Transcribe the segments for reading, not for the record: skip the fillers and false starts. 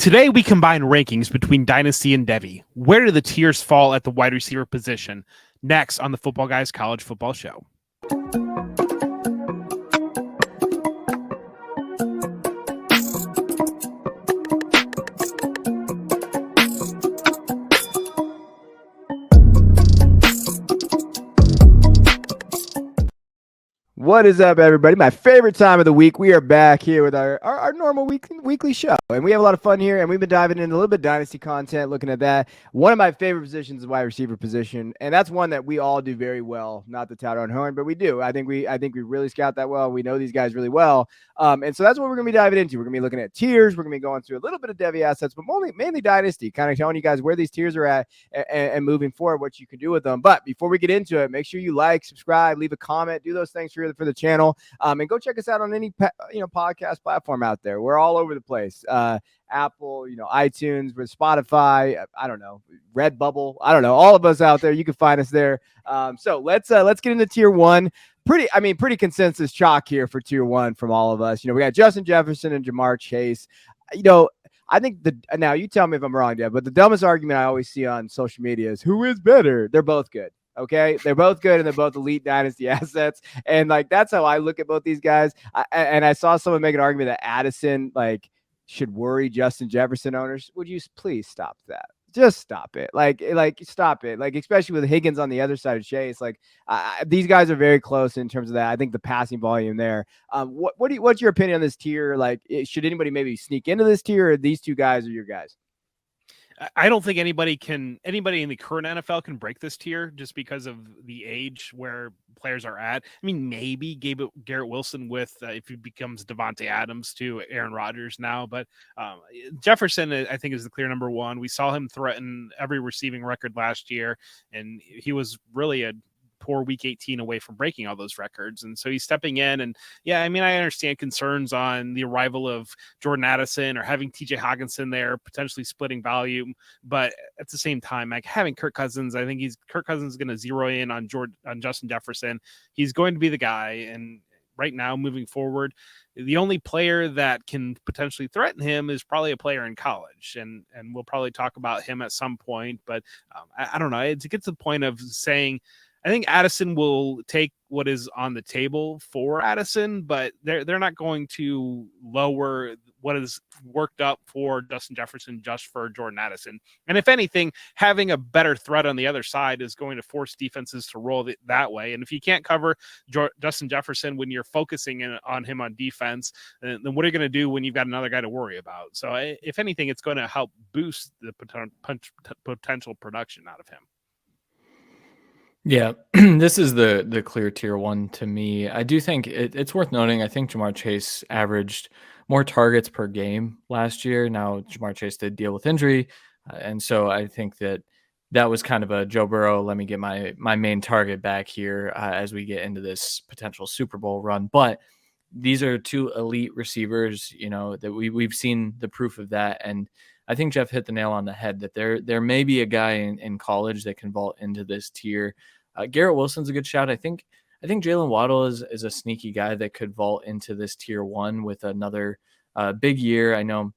Today, we combine rankings between Dynasty and Devi. Where do the tiers fall at the wide receiver position? Next on the Football Guys College Football Show. What is up, everybody? My favorite time of the week. We are back here with our normal weekly show, and we have a lot of fun here, and we've been diving into a little bit of Dynasty content, looking at that. One of my favorite positions is wide receiver position, and that's one that we all do very well. Not to tout our own horn, but we do. I think we really scout that well. We know these guys really well, and so that's what we're going to be diving into. We're going to be looking at tiers. We're going to be going through a little bit of Devi assets, but mainly Dynasty, kind of telling you guys where these tiers are at and moving forward, what you can do with them. But before we get into it, make sure you like, subscribe, leave a comment, do those things for the channel, and go check us out on any podcast platform out there. We're all over the place. Apple, iTunes, with Spotify, I don't know, Redbubble, I don't know, all of us out there. You can find us there. So let's get into tier one. Pretty consensus chalk here for tier one from all of us. We got Justin Jefferson and Jamar Chase. I think now you tell me if I'm wrong, Deb, but the dumbest argument I always see on social media is who is better? They're both good. Okay, they're both good, and they're both elite Dynasty assets, and that's how I look at both these guys. And I saw someone make an argument that Addison should worry Justin Jefferson owners. Would you please stop that? Just stop it. Stop it. Especially with Higgins on the other side of Chase. These guys are very close in terms of that. I think the passing volume there. What's your opinion on this tier? Should anybody maybe sneak into this tier, or these two guys are your guys? I don't think anybody in the current NFL can break this tier just because of the age where players are at. Maybe Garrett Wilson with if he becomes Devontae Adams to Aaron Rodgers now, but Jefferson, I think, is the clear number one. We saw him threaten every receiving record last year, and he was really a poor week 18 away from breaking all those records. And so he's stepping in, and I understand concerns on the arrival of Jordan Addison or having TJ Hawkinson there, potentially splitting volume. But at the same time, having Kirk Cousins, I think Kirk Cousins is going to zero in on Justin Jefferson. He's going to be the guy. And right now, moving forward, the only player that can potentially threaten him is probably a player in college. And we'll probably talk about him at some point, but I don't know. It gets to the point of saying, I think Addison will take what is on the table for Addison, but they're not going to lower what is worked up for Justin Jefferson just for Jordan Addison. And if anything, having a better threat on the other side is going to force defenses to roll that way. And if you can't cover Justin Jefferson when you're focusing on him on defense, then what are you going to do when you've got another guy to worry about? So if anything, it's going to help boost the potential production out of him. Yeah, this is the clear tier one to me. I do think it's worth noting. I think Jamar Chase averaged more targets per game last year. Now, Jamar Chase did deal with injury, and so I think that was kind of a Joe Burrow, let me get my main target back here as we get into this potential Super Bowl run. But these are two elite receivers, that we've seen the proof of that. And I think Jeff hit the nail on the head that there may be a guy in college that can vault into this tier. Garrett Wilson's a good shout. I think Jalen Waddle is a sneaky guy that could vault into this tier one with another big year. I know,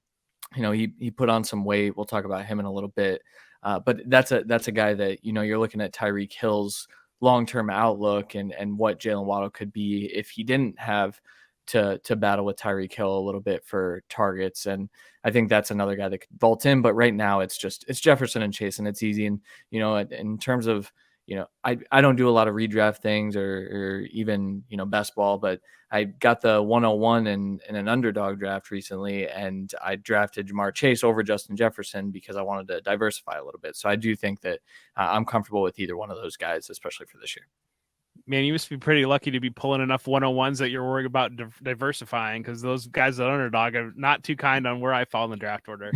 he put on some weight. We'll talk about him in a little bit. But that's a guy that, you're looking at Tyreek Hill's long-term outlook and what Jalen Waddle could be if he didn't have to battle with Tyreek Hill a little bit for targets. And I think that's another guy that could vault in. But right now it's Jefferson and Chase, and it's easy. And, in terms of, I don't do a lot of redraft things or even, best ball, but I got the 101 in an underdog draft recently, and I drafted Jamar Chase over Justin Jefferson because I wanted to diversify a little bit. So I do think that I'm comfortable with either one of those guys, especially for this year. Man, you must be pretty lucky to be pulling enough 101s that you're worried about diversifying, because those guys at underdog are not too kind on where I fall in the draft order.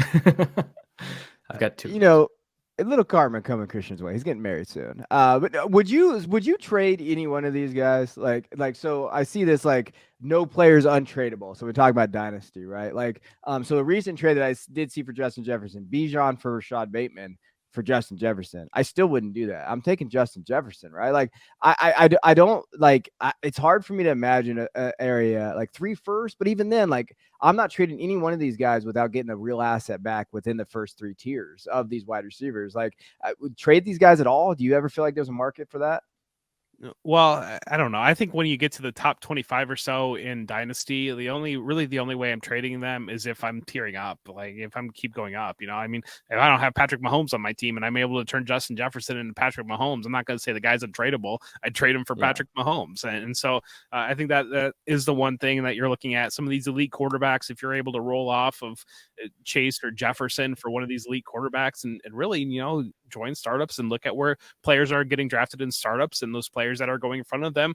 I've got two. A little karma coming Christian's way. He's getting married soon. But would you trade any one of these guys? So I see this no players untradeable. So we're talking about Dynasty, right? So a recent trade that I did see for Justin Jefferson, Bijan for Rashad Bateman. for Justin Jefferson, I still wouldn't do that. I'm taking Justin Jefferson, right? Like I don't like. It's hard for me to imagine a area like 3 first, but even then, like I'm not trading any one of these guys without getting a real asset back within the first 3 tiers of these wide receivers. Like, I would trade these guys at all? Do you ever feel like there's a market for that? Well, I don't know. I think when you get to the top 25 or so in Dynasty, the only way I'm trading them is if I'm tearing up, like if I'm keep going up. I mean, if I don't have Patrick Mahomes on my team and I'm able to turn Justin Jefferson into Patrick Mahomes, I'm not going to say the guy's untradeable. I'd trade him for Patrick Mahomes, and so I think that is the one thing that you're looking at. Some of these elite quarterbacks, if you're able to roll off of Chase or Jefferson for one of these elite quarterbacks, and really, join startups and look at where players are getting drafted in startups and those players that are going in front of them.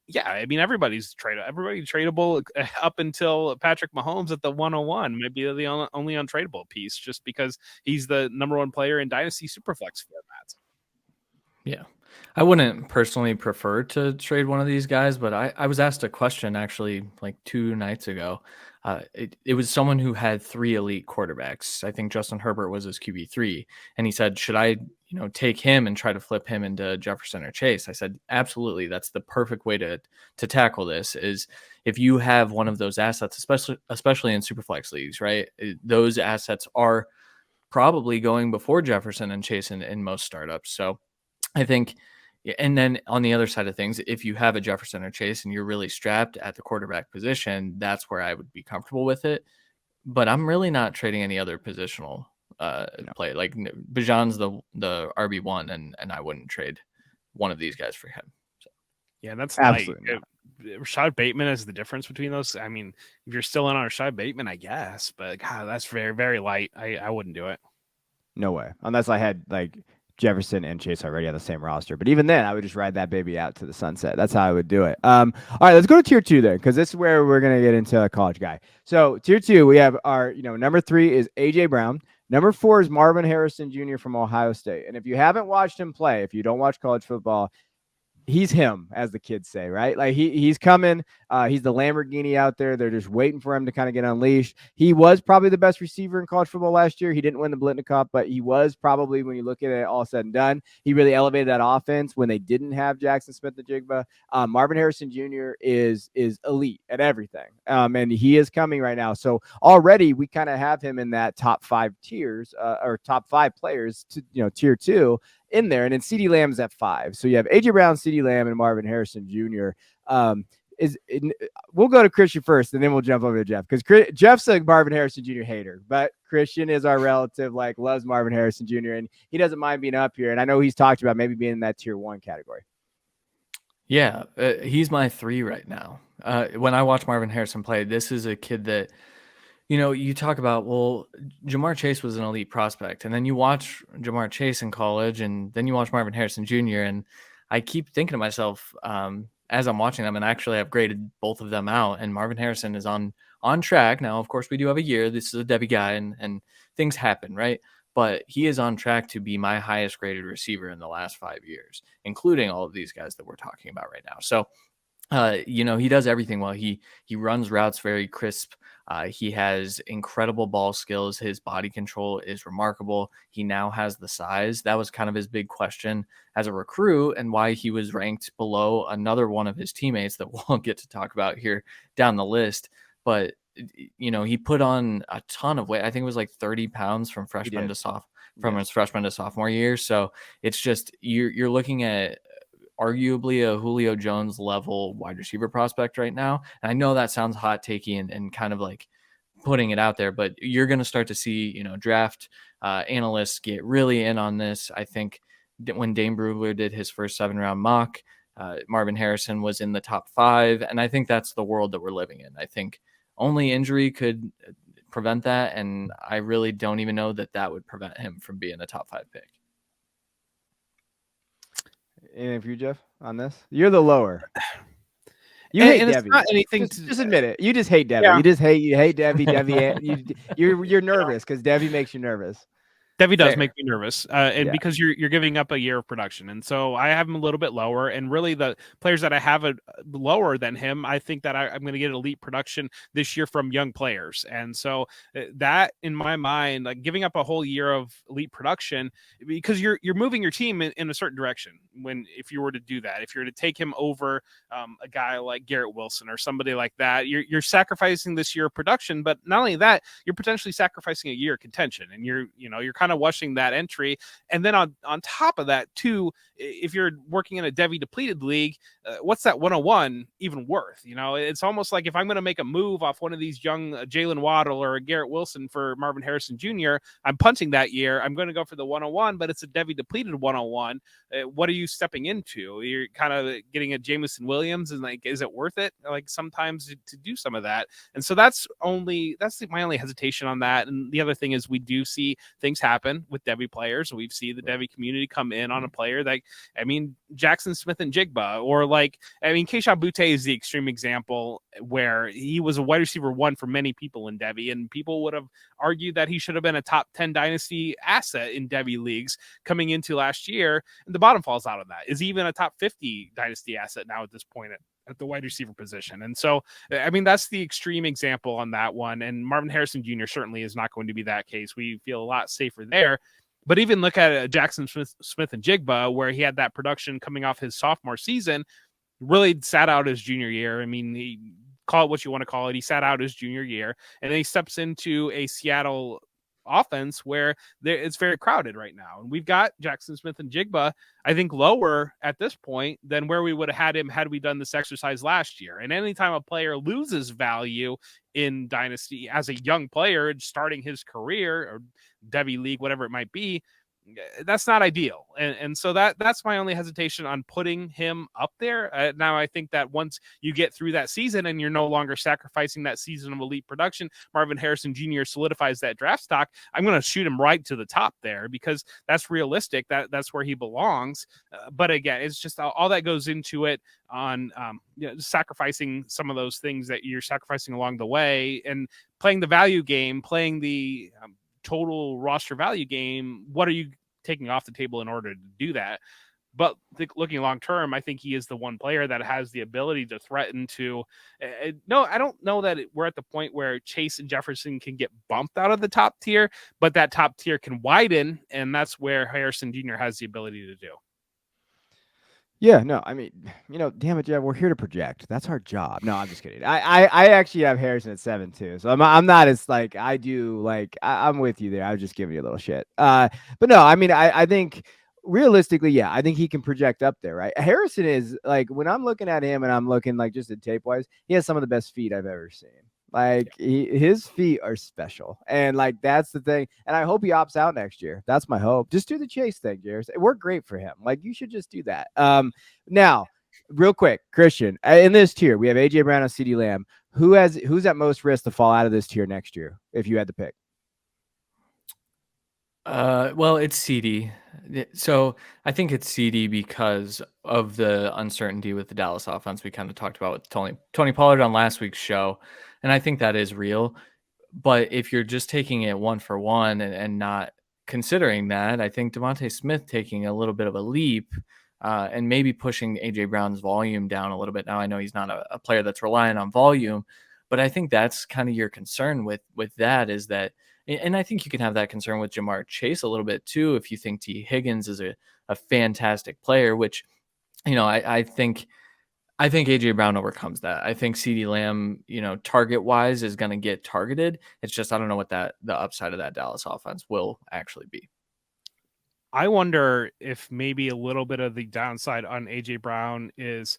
Yeah, I mean, everybody's tradable up until Patrick Mahomes at the 101 might be the only untradeable piece, just because he's the number 1 player in Dynasty Superflex formats. Yeah. I wouldn't personally prefer to trade one of these guys, but I was asked a question actually like 2 nights ago. It was someone who had 3 elite quarterbacks. I think Justin Herbert was his QB3. And he said, should I, take him and try to flip him into Jefferson or Chase? I said, absolutely. That's the perfect way to tackle this is if you have one of those assets, especially in Superflex leagues, right? Those assets are probably going before Jefferson and Chase in most startups. So I think, and then on the other side of things, if you have a Jefferson or Chase and you're really strapped at the quarterback position, that's where I would be comfortable with it. But I'm really not trading any other positional play. Like Bijan's the RB1, and I wouldn't trade one of these guys for him. So. Yeah, that's absolutely. Rashad Bateman is the difference between those. I mean, if you're still in on Rashad Bateman, I guess, but God, that's very, very light. I wouldn't do it. No way, unless I had like Jefferson and Chase already on the same roster. But even then, I would just ride that baby out to the sunset. That's how I would do it. All right, let's go to tier 2 then, because this is where we're going to get into a college guy. So tier 2, we have our, number 3 is AJ Brown. Number 4 is Marvin Harrison Jr. from Ohio State. And if you haven't watched him play, if you don't watch college football, he's him, as the kids say, right? Like he's coming. He's the Lamborghini out there. They're just waiting for him to kind of get unleashed. He was probably the best receiver in college football last year. He didn't win the Blitnikoff, but he was probably, when you look at it all said and done, he really elevated that offense when they didn't have Jackson Smith-Njigba. Marvin Harrison Jr. is elite at everything. And he is coming right now. So already we kind of have him in that top 5 tiers or top 5 players to, tier 2 in there. And then CeeDee Lamb is at 5. So you have AJ Brown, CeeDee Lamb, and Marvin Harrison Jr. We'll go to Christian first, and then we'll jump over to Jeff, because Jeff's a Marvin Harrison Jr. hater, but Christian is our relative, like loves Marvin Harrison Jr. and he doesn't mind being up here. And I know he's talked about maybe being in that tier 1 category. Yeah, he's my 3 right now. When I watch Marvin Harrison play, this is a kid that, you talk about, well, Jamar Chase was an elite prospect, and then you watch Jamar Chase in college, and then you watch Marvin Harrison Jr., and I keep thinking to myself, as I'm watching them, and actually I've graded both of them out, and Marvin Harrison is on track. Now, of course, we do have a year. This is a Debbie guy, and things happen, right? But he is on track to be my highest graded receiver in the last 5 years, including all of these guys that we're talking about right now. So, he does everything well. He runs routes very crisp. He has incredible ball skills. His body control is remarkable. He now has the size. That was kind of his big question as a recruit, and why he was ranked below another one of his teammates that we'll get to talk about here down the list. But, he put on a ton of weight. I think it was like 30 pounds from his freshman to sophomore year. So it's just, you're looking at arguably a Julio Jones level wide receiver prospect right now. And I know that sounds hot takey and kind of like putting it out there, but you're going to start to see, draft analysts get really in on this. I think when Dane Brugler did his first 7-round mock, Marvin Harrison was in the top 5. And I think that's the world that we're living in. I think only injury could prevent that. And I really don't even know that would prevent him from being a top 5 pick. And if you, Jeff, on this, you're the lower. You hate Debbie. It's not anything. Just admit it. You just hate Debbie. Yeah. You hate Debbie. Debbie. You're nervous because Debbie makes you nervous. Devi does Fair. make me nervous, and Yeah. because you're giving up a year of production, and so I have him a little bit lower. And really, the players that I have lower than him, I think that I'm going to get elite production this year from young players, and so that, in my mind, like giving up a whole year of elite production, because you're moving your team in a certain direction. When if you were to do that, if you were to take him over a guy like Garrett Wilson or somebody like that, you're sacrificing this year of production. But not only that, you're potentially sacrificing a year of contention, and you're kind of washing that entry. And then on top of that too, if you're working in a Devi depleted league, what's that 101 even worth? It's almost like if I'm going to make a move off one of these young Jalen Waddle or Garrett Wilson for Marvin Harrison Jr., I'm punting that year. I'm going to go for the 101, but it's a Devi depleted 101. What are you stepping into? You're kind of getting a Jameson Williams, and like, is it worth it? Like sometimes to do some of that. And so that's my only hesitation on that. And the other thing is we do see things happen with Devi players. We've seen the Devi community come in on a player that, Jackson Smith and Jigba, or Keishawn Butte is the extreme example where he was a wide receiver 1 for many people in Devi, and people would have argued that he should have been a top 10 dynasty asset in Devi leagues coming into last year. And the bottom falls out of that. Is he even a top 50 dynasty asset now at this point at the wide receiver position? And so, that's the extreme example on that one. And Marvin Harrison Jr. certainly is not going to be that case. We feel a lot safer there. But even look at Jackson Smith and Jigba, where he had that production coming off his sophomore season, really sat out his junior year. He call it what you want to call it. He sat out his junior year, and then he steps into a Seattle offense where it's very crowded right now. And we've got Jackson Smith and Jigba, I think, lower at this point than where we would have had him had we done this exercise last year. And anytime a player loses value in Dynasty as a young player starting his career or Devi League, whatever it might be, that's not ideal. And so that's my only hesitation on putting him up there. Now, I think that once you get through that season and you're no longer sacrificing that season of elite production, Marvin Harrison Jr. solidifies that draft stock. I'm going to shoot him right to the top there because that's realistic. That's where he belongs. But again, it's just all that goes into it on sacrificing some of those things that you're sacrificing along the way and playing the value game, playing the total roster value game. What are you taking off the table in order to do that? But looking long term, I think he is the one player that has the ability to threaten to. No, I don't know that we're at the point where Chase and Jefferson can get bumped out of the top tier, but that top tier can widen, and that's where Harrison Jr. has the ability to do. Yeah, no, damn it, Jeff, we're here to project. That's our job. No, I'm just kidding. I actually have Harrison at 7 too, so I'm not as like I do. Like I'm with you there. I was just giving you a little shit. But no, I think realistically, yeah, I think he can project up there, right? Harrison is like when I'm looking at him and I'm looking like just at tape wise, he has some of the best feet I've ever seen. Like his feet are special, and like that's the thing. And I hope he opts out next year. That's my hope. Just do the Chase thing, Jared. It worked great for him. Like you should just do that. Now, real quick, Christian, in this tier we have AJ Brown and CeeDee Lamb. Who's at most risk to fall out of this tier next year if you had to pick? Well, it's CD. So I think it's CD because of the uncertainty with the Dallas offense we kind of talked about with Tony Pollard on last week's show. And I think that is real. But if you're just taking it one for one and not considering that, I think DeVonta Smith taking a little bit of a leap and maybe pushing AJ Brown's volume down a little bit. Now, I know he's not a player that's relying on volume, but I think that's kind of your concern with that is that. And I think you can have that concern with Jamar Chase a little bit too, if you think T. Higgins is a fantastic player, which, I think AJ Brown overcomes that. I think CeeDee Lamb, target wise is going to get targeted. It's just, I don't know what the upside of that Dallas offense will actually be. I wonder if maybe a little bit of the downside on AJ Brown is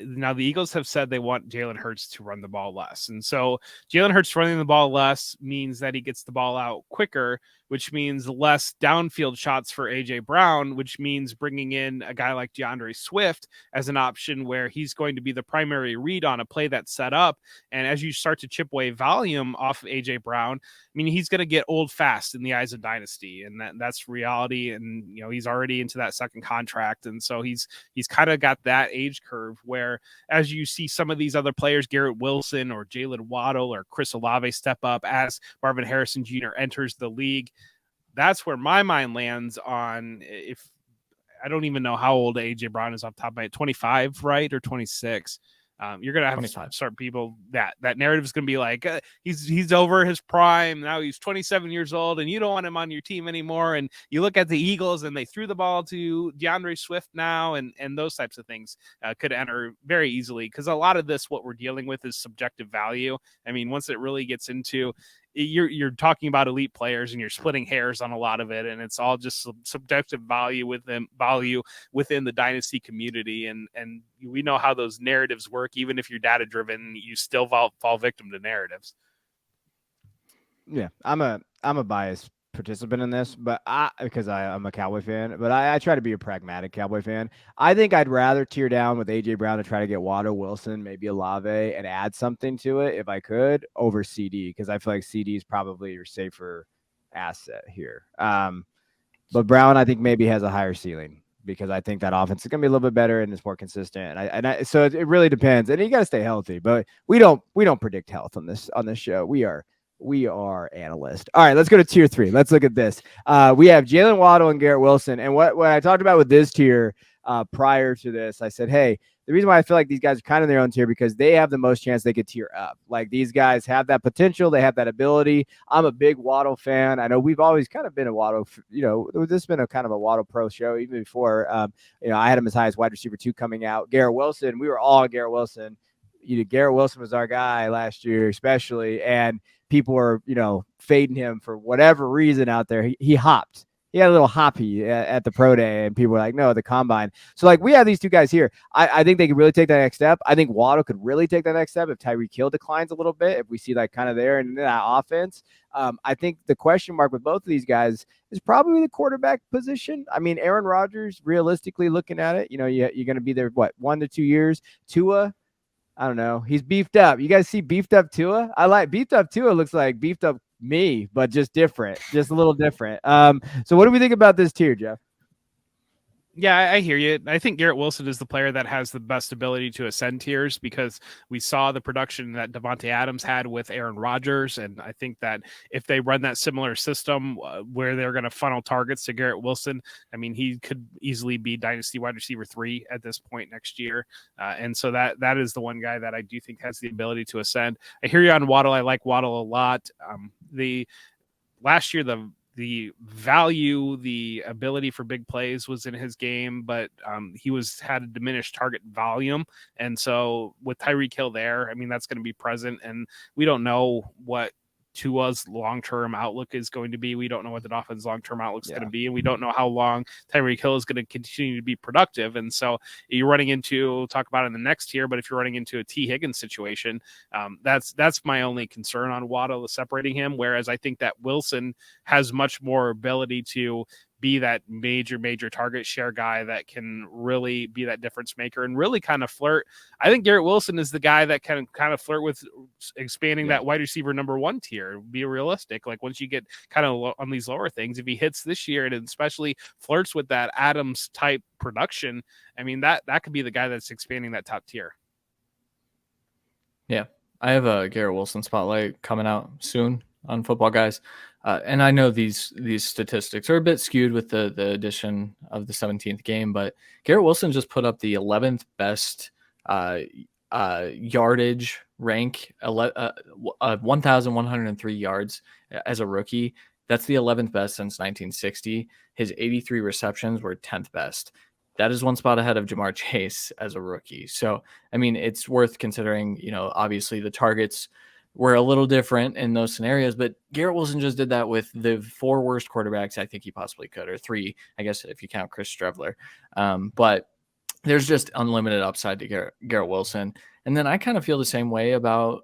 now the Eagles have said they want Jalen Hurts to run the ball less. And so Jalen Hurts running the ball less means that he gets the ball out quicker, which means less downfield shots for AJ Brown, which means bringing in a guy like DeAndre Swift as an option where he's going to be the primary read on a play that's set up. And as you start to chip away volume off of AJ Brown, he's going to get old fast in the eyes of Dynasty, and that's reality. And he's already into that second contract, and so he's kind of got that age curve where, as you see some of these other players, Garrett Wilson or Jalen Waddle or Chris Olave step up as Marvin Harrison Jr. enters the league, that's where my mind lands on. If I don't even know how old AJ Brown is off the top of my head, 25, right? Or 26. You're gonna have 25. start people that narrative is gonna be like he's over his prime now. He's 27 years old, and you don't want him on your team anymore. And you look at the Eagles, and they threw the ball to DeAndre Swift now, and those types of things could enter very easily, because a lot of this, what we're dealing with, is subjective value. I mean, once it really gets into, you're talking about elite players, and you're splitting hairs on a lot of it, and it's all just subjective value within the dynasty community, and we know how those narratives work. Even if you're data driven, you still fall victim to narratives. Yeah, I'm a biased participant in this, but because I'm a Cowboy fan, but I try to be a pragmatic Cowboy fan. I think I'd rather tear down with AJ Brown to try to get Waddle, Wilson, maybe Olave, and add something to it if I could, over CD, because I feel like CD is probably your safer asset here. But Brown, I think, maybe has a higher ceiling, because I think that offense is going to be a little bit better and it's more consistent. So it really depends, and you got to stay healthy. But we don't predict health on this show. We are analysts. All right, let's go to tier 3. Let's look at this. We have Jalen Waddle and Garrett Wilson. And what I talked about with this tier prior to this, I said, hey, the reason why I feel like these guys are kind of in their own tier, because they have the most chance they could tier up. Like, these guys have that potential. They have that ability. I'm a big Waddle fan. I know we've always kind of been a Waddle, this has been a kind of a Waddle pro show even before. I had him as high as wide receiver 2 coming out. Garrett Wilson, we were all on Garrett Wilson. Garrett Wilson was our guy last year, especially, and people were, fading him for whatever reason out there. He hopped. He had a little hoppy at the pro day, and people were like, no, the combine. So, like, we have these two guys here. I think they could really take that next step. I think Waddle could really take that next step if Tyreek Hill declines a little bit, if we see that kind of there in that offense. I think the question mark with both of these guys is probably the quarterback position. I mean, Aaron Rodgers, realistically looking at it, you're going to be there, 1 to 2 years. Tua, I don't know. He's beefed up. You guys see beefed up Tua? I like beefed up Tua. Looks like beefed up me, but just different, just a little different. So what do we think about this tier, Jeff? Yeah, I hear you. I think Garrett Wilson is the player that has the best ability to ascend tiers, because we saw the production that Devontae Adams had with Aaron Rodgers. And I think that if they run that similar system where they're going to funnel targets to Garrett Wilson, I mean, he could easily be dynasty wide receiver 3 at this point next year. And so that is the one guy that I do think has the ability to ascend. I hear you on Waddle. I like Waddle a lot. Last year, the value, the ability for big plays was in his game, but he had a diminished target volume. And so with Tyreek Hill there, I mean, that's going to be present, and we don't know what Tua's long-term outlook is going to be. We don't know what the Dolphins' long-term outlook is going to be, and we don't know how long Tyreek Hill is going to continue to be productive. And so you're running into, talk about it in the next tier, but if you're running into a T. Higgins situation, that's my only concern on Waddle, separating him. Whereas I think that Wilson has much more ability to be that major target share guy that can really be that difference maker and really kind of flirt. I think Garrett Wilson is the guy that can kind of flirt with expanding that wide receiver number 1 tier. Be realistic. Like, once you get kind of on these lower things, if he hits this year and especially flirts with that Adams type production, I mean, that could be the guy that's expanding that top tier. Yeah, I have a Garrett Wilson spotlight coming out soon on Football Guys. And I know these statistics are a bit skewed with the addition of the 17th game, but Garrett Wilson just put up the 11th best yardage rank, 1,103 yards as a rookie. That's the 11th best since 1960. His 83 receptions were 10th best. That is one spot ahead of Jamar Chase as a rookie. So, I mean, it's worth considering, obviously the targets were a little different in those scenarios, but Garrett Wilson just did that with the 4 worst quarterbacks I think he possibly could, or 3, I guess, if you count Chris Streveler. But there's just unlimited upside to Garrett Wilson. And then I kind of feel the same way about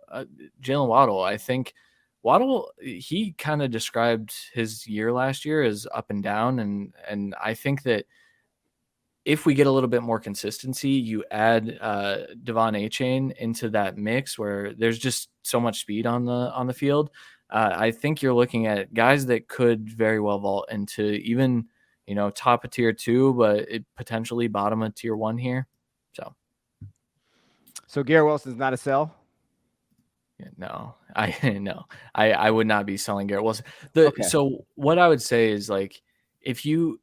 Jalen Waddle. I think Waddle, he kind of described his year last year as up and down. And I think that if we get a little bit more consistency, you add Devon Achane into that mix where there's just so much speed on the field. I think you're looking at guys that could very well vault into even, top of tier 2, but potentially bottom of tier 1 here. So Garrett Wilson's not a sell? Yeah, no, I would not be selling Garrett Wilson. Okay. So what I would say is like, if you,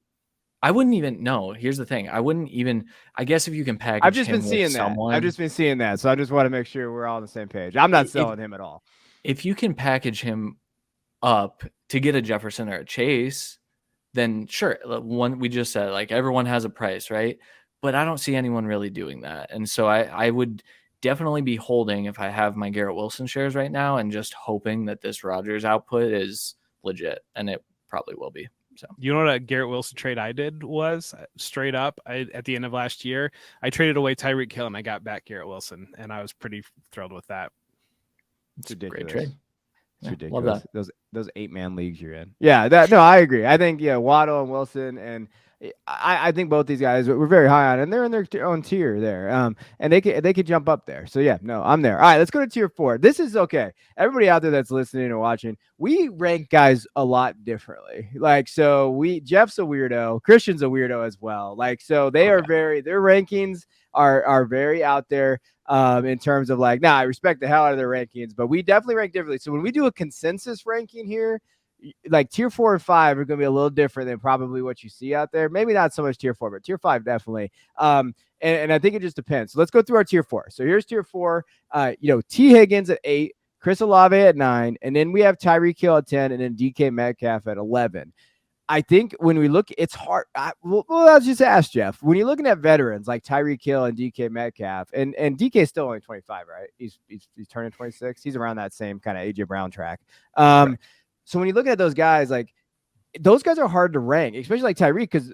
I wouldn't even know. Here's the thing. I wouldn't even, I guess if you can I've package just been him with seeing that. someone, So I just want to make sure we're all on the same page. I'm not if selling him at all. if you can package him up to get a Jefferson or a Chase, then sure. One, we just said like everyone has a price, right? But I don't see anyone really doing that. And so I would definitely be holding if I have my Garrett Wilson shares right now and just hoping that this Rodgers output is legit, and it probably will be. So You know what a Garrett Wilson trade I did was straight up. At the end of last year, I traded away Tyreek Hill and I got back Garrett Wilson, and I was pretty thrilled with that. It's a great ridiculous. trade. It's Yeah, ridiculous. love Those 8-man leagues you're in. Yeah, no, I agree. I think Waddle and Wilson, and I think both these guys we're very high on, and they're in their own tier there. And they could jump up there. So yeah, no, I'm there. All right, let's go to tier 4. This is okay. Everybody out there that's listening or watching, we rank guys a lot differently. Like, so Jeff's a weirdo, Christian's a weirdo as well. Like, so they are their rankings are very out there. In terms of like, I respect the hell out of their rankings, but we definitely rank differently. So when we do a consensus ranking here, like tier 4 and 5 are going to be a little different than probably what you see out there. Maybe not so much tier 4, but tier 5 definitely. And I think it just depends. So let's go through our tier 4. So here's tier 4. T Higgins at 8, Chris Olave at 9, and then we have Tyreek Hill at 10, and then DK Metcalf at 11. I think when we look, it's hard. Well, I'll just ask Jeff. When you're looking at veterans like Tyreek Hill and DK Metcalf, and DK is still only 25, right? He's turning 26. He's around that same kind of AJ Brown track. Right. So when you look at those guys, like those guys are hard to rank, especially like Tyreek, because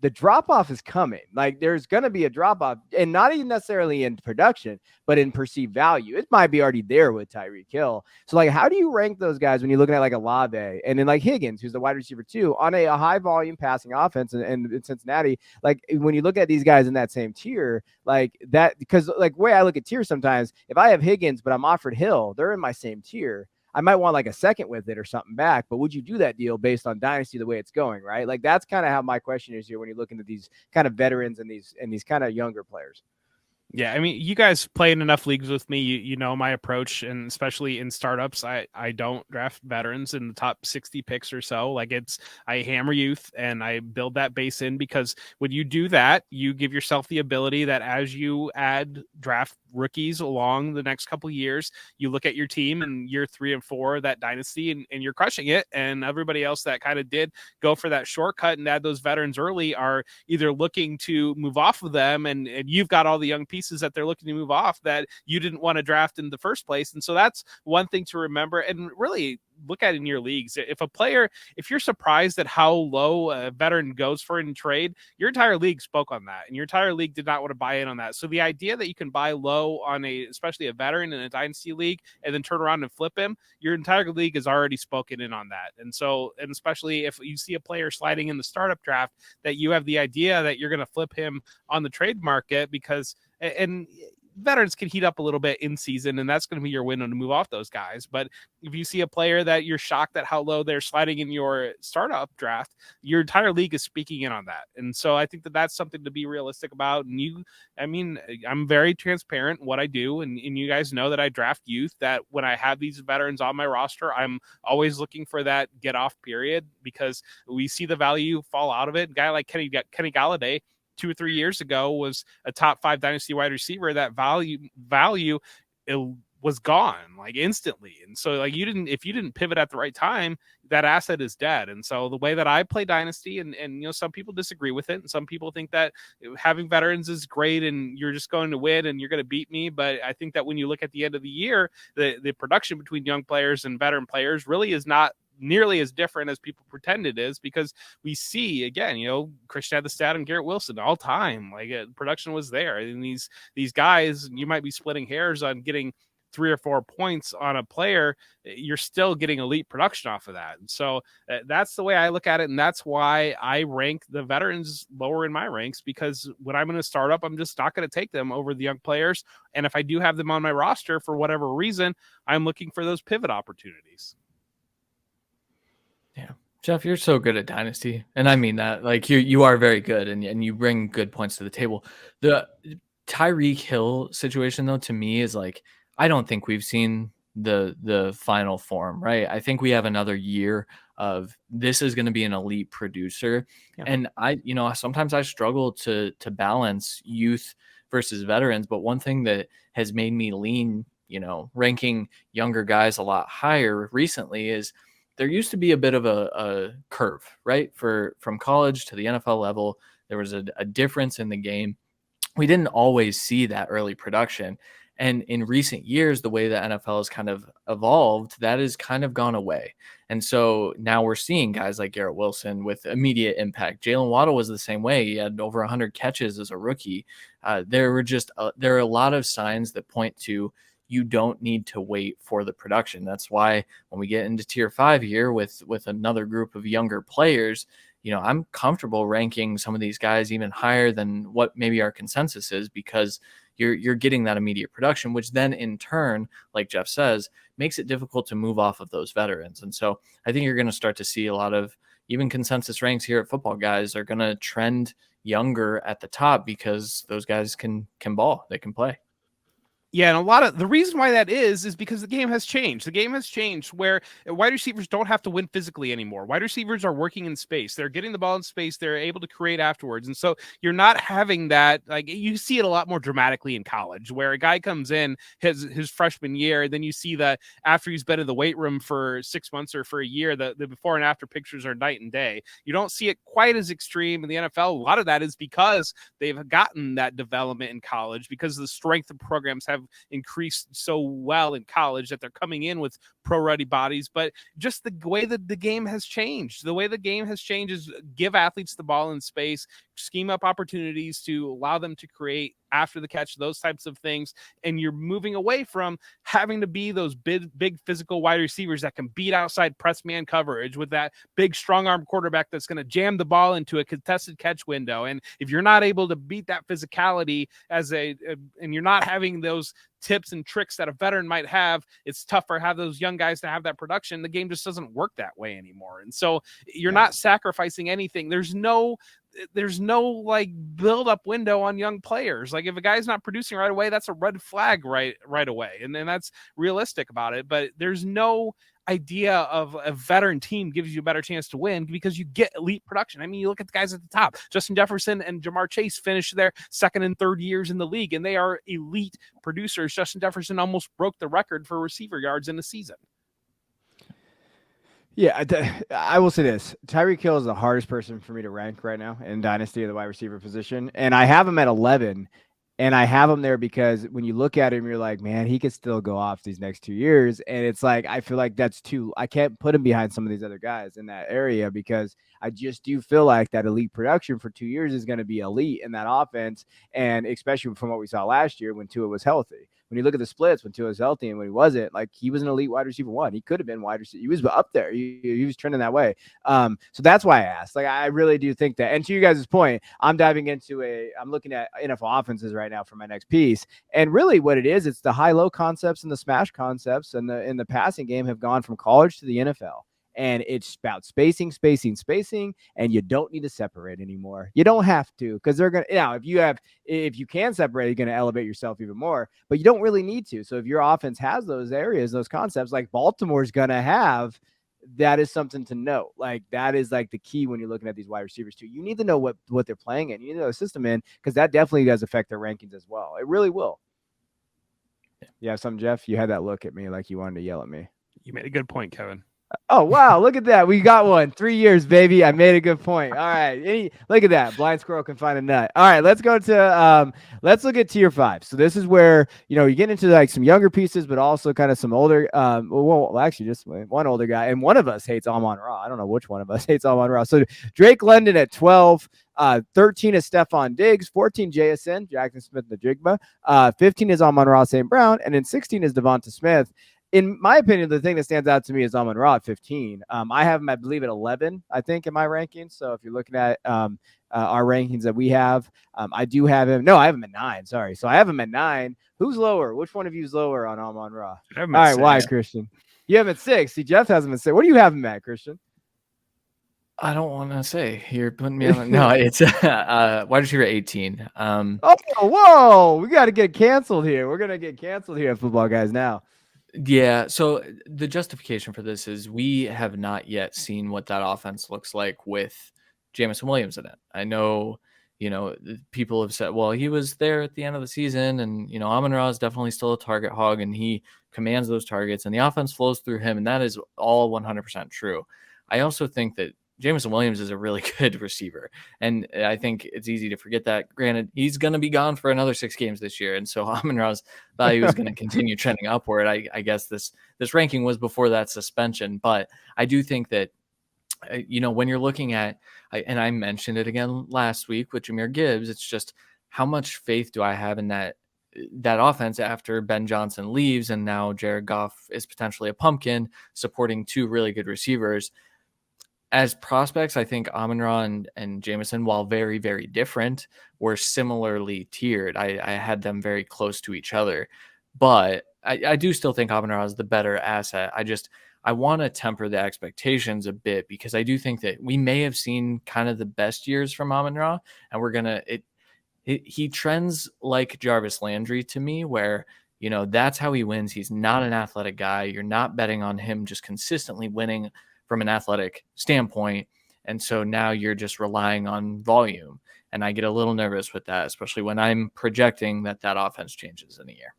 the drop off is coming. Like there's going to be a drop off, and not even necessarily in production, but in perceived value. It might be already there with Tyreek Hill. So like, how do you rank those guys when you're looking at like Olave and then like Higgins, who's the wide receiver too, on a high volume passing offense and in Cincinnati? Like when you look at these guys in that same tier, like that, because like way I look at tiers sometimes, if I have Higgins but I'm offered Hill, they're in my same tier. I might want like a second with it or something back, but would you do that deal based on Dynasty the way it's going, right? Like that's kind of how my question is here when you're looking at these kind of veterans and these kind of younger players. Yeah, I mean, you guys play in enough leagues with me. You know my approach, and especially in startups, I don't draft veterans in the top 60 picks or so. Like I hammer youth and I build that base in, because when you do that, you give yourself the ability that as you add draft rookies along the next couple of years, you look at your team in year 3 and 4, that dynasty, and you're crushing it. And everybody else that kind of did go for that shortcut and add those veterans early are either looking to move off of them, and you've got all the young pieces that they're looking to move off that you didn't want to draft in the first place. And so that's one thing to remember, and really look at in your leagues. If you're surprised at how low a veteran goes for in trade, your entire league spoke on that, and your entire league did not want to buy in on that. So the idea that you can buy low on especially a veteran in a dynasty league and then turn around and flip him, your entire league has already spoken in on that. And especially if you see a player sliding in the startup draft, that you have the idea that you're going to flip him on the trade market, because and veterans can heat up a little bit in season, and that's going to be your window to move off those guys. But if you see a player that you're shocked at how low they're sliding in your startup draft, your entire league is speaking in on that. And so I think that that's something to be realistic about. And I'm very transparent in what I do, and you guys know that I draft youth, that when I have these veterans on my roster, I'm always looking for that get off period, because we see the value fall out of it. A guy like Kenny Galladay 2 or 3 years ago was a top 5 dynasty wide receiver. That value it was gone like instantly. And so like if you didn't pivot at the right time, that asset is dead. And so the way that I play dynasty, and some people disagree with it, and some people think that having veterans is great and you're just going to win and you're going to beat me. But I think that when you look at the end of the year, the production between young players and veteran players really is not nearly as different as people pretend it is, because we see again, Christian had the stat on Garrett Wilson all time, like production was there. And these guys, you might be splitting hairs on getting 3 or 4 points on a player, you're still getting elite production off of that. And so that's the way I look at it. And that's why I rank the veterans lower in my ranks, because when I'm going to start up, I'm just not going to take them over the young players. And if I do have them on my roster for whatever reason, I'm looking for those pivot opportunities. Yeah. Jeff, you're so good at Dynasty. And I mean that. Like you are very good, and you bring good points to the table. The Tyreek Hill situation, though, to me is like I don't think we've seen the final form, right? I think we have another year of this is going to be an elite producer. Yeah. And sometimes I struggle to balance youth versus veterans, but one thing that has made me lean, ranking younger guys a lot higher recently is there used to be a bit of a curve, right? From college to the NFL level, there was a difference in the game. We didn't always see that early production. And in recent years, the way the NFL has kind of evolved, that has kind of gone away. And so now we're seeing guys like Garrett Wilson with immediate impact. Jalen Waddle was the same way. He had over 100 catches as a rookie. There are a lot of signs that point to you don't need to wait for the production. That's why when we get into tier 5 here with another group of younger players, I'm comfortable ranking some of these guys even higher than what maybe our consensus is, because you're getting that immediate production, which then in turn, like Jeff says, makes it difficult to move off of those veterans. And so I think you're going to start to see a lot of even consensus ranks here at Football Guys are going to trend younger at the top because those guys can ball, they can play. Yeah, and a lot of the reason why that is because the game has changed. The game has changed where wide receivers don't have to win physically anymore. Wide receivers are working in space. They're getting the ball in space. They're able to create afterwards. And so you're not having that. Like, you see it a lot more dramatically in college, where a guy comes in his freshman year, then you see that after he's been in the weight room for 6 months or for a year, the before and after pictures are night and day. You don't see it quite as extreme in the NFL. A lot of that is because they've gotten that development in college, because the strength of programs have increased so well in college that they're coming in with pro-ready bodies. But just the way that the game has changed, is give athletes the ball in space, scheme up opportunities to allow them to create after the catch, those types of things. And you're moving away from having to be those big physical wide receivers that can beat outside press man coverage with that big strong arm quarterback that's going to jam the ball into a contested catch window. And if you're not able to beat that physicality and you're not having those tips and tricks that a veteran might have, it's tougher to have those young guys to have that production. The game just doesn't work that way anymore. And so you're not sacrificing anything. There's no like build up window on young players. Like, if a guy's not producing right away, that's a red flag right away. And then that's realistic about it. But there's no idea of a veteran team gives you a better chance to win because you get elite production. I mean, you look at the guys at the top. Justin Jefferson and Jamar Chase finished their second and third years in the league, and they are elite producers. Justin Jefferson almost broke the record for receiver yards in a season. Yeah, I will say this. Tyreek Hill is the hardest person for me to rank right now in Dynasty of the wide receiver position. And I have him at 11. And I have him there because when you look at him, you're like, man, he could still go off these next 2 years. And it's like, I feel like I can't put him behind some of these other guys in that area, because I just do feel like that elite production for 2 years is going to be elite in that offense. And especially from what we saw last year when Tua was healthy. When you look at the splits when Tua was healthy and when he wasn't, like, he was an elite wide receiver 1. He could have been wide receiver. He was up there. He was trending that way. So that's why I asked. Like, I really do think that. And to you guys' point, I'm looking at NFL offenses right now for my next piece. And really what it is, it's the high-low concepts and the smash concepts and in the passing game have gone from college to the NFL. And it's about spacing, and you don't need to separate anymore. You don't have to, because they're going to, if you can separate, you're going to elevate yourself even more, but you don't really need to. So if your offense has those areas, those concepts like Baltimore's going to have, that is something to note. Like, that is like the key when you're looking at these wide receivers too. You need to know what they're playing in. You need to know the system in, because that definitely does affect their rankings as well. It really will. Yeah. Jeff, you had that look at me like you wanted to yell at me. You made a good point, Kevin. Oh, wow. Look at that. We got one. 3 years, baby. I made a good point. All right. Look at that. Blind squirrel can find a nut. All right. Let's go to, let's look at tier 5. So this is where, you get into like some younger pieces, but also kind of some older, actually just one older guy. And one of us hates Amon-Ra. I don't know which one of us hates Amon-Ra. So Drake London at 12, 13 is Stephon Diggs, 14 JSN, Jackson Smith-Njigba, 15 is Amon-Ra St. Brown, and then 16 is Devonta Smith. In my opinion, the thing that stands out to me is Amon-Ra at 15. I have him, I believe, at 11, I think, in my rankings. So if you're looking at our rankings that we have, I do have him. No, I have him at 9. Sorry. So I have him at 9. Who's lower? Which one of you is lower on Amon-Ra? All right. 6. Why, Christian? You have him at 6. See, Jeff has him at 6. What do you have him at, Christian? I don't want to say. You're putting me on. No, it's wide receiver 18. Oh, whoa! We got to get canceled here. We're gonna get canceled here at Football Guys now. Yeah. So the justification for this is we have not yet seen what that offense looks like with Jameson Williams in it. I know, people have said, well, he was there at the end of the season, and Amon-Ra is definitely still a target hog, and he commands those targets, and the offense flows through him, and that is all 100% true. I also think that Jameson Williams is a really good receiver, and I think it's easy to forget that. Granted, he's going to be gone for another 6 games this year, and so Amon-Ra's value is going to continue trending upward. I guess this ranking was before that suspension, but I do think that when you're looking at, and I mentioned it again last week with Jahmyr Gibbs, it's just how much faith do I have in that offense after Ben Johnson leaves and now Jared Goff is potentially a pumpkin supporting 2 really good receivers. As prospects, I think Amon-Ra and Jameson, while very, very different, were similarly tiered. I had them very close to each other, but I do still think Amon-Ra is the better asset. I want to temper the expectations a bit because I do think that we may have seen kind of the best years from Amon-Ra, and we're gonna he trends like Jarvis Landry to me, where that's how he wins. He's not an athletic guy. You're not betting on him just consistently winning from an athletic standpoint. And so now you're just relying on volume. And I get a little nervous with that, especially when I'm projecting that offense changes in a year.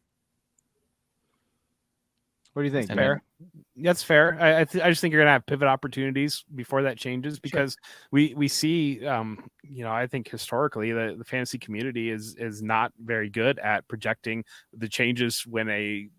What do you think? That's fair. That's fair. I just think you're gonna have pivot opportunities before that changes because we see I think historically the fantasy community is not very good at projecting the changes when a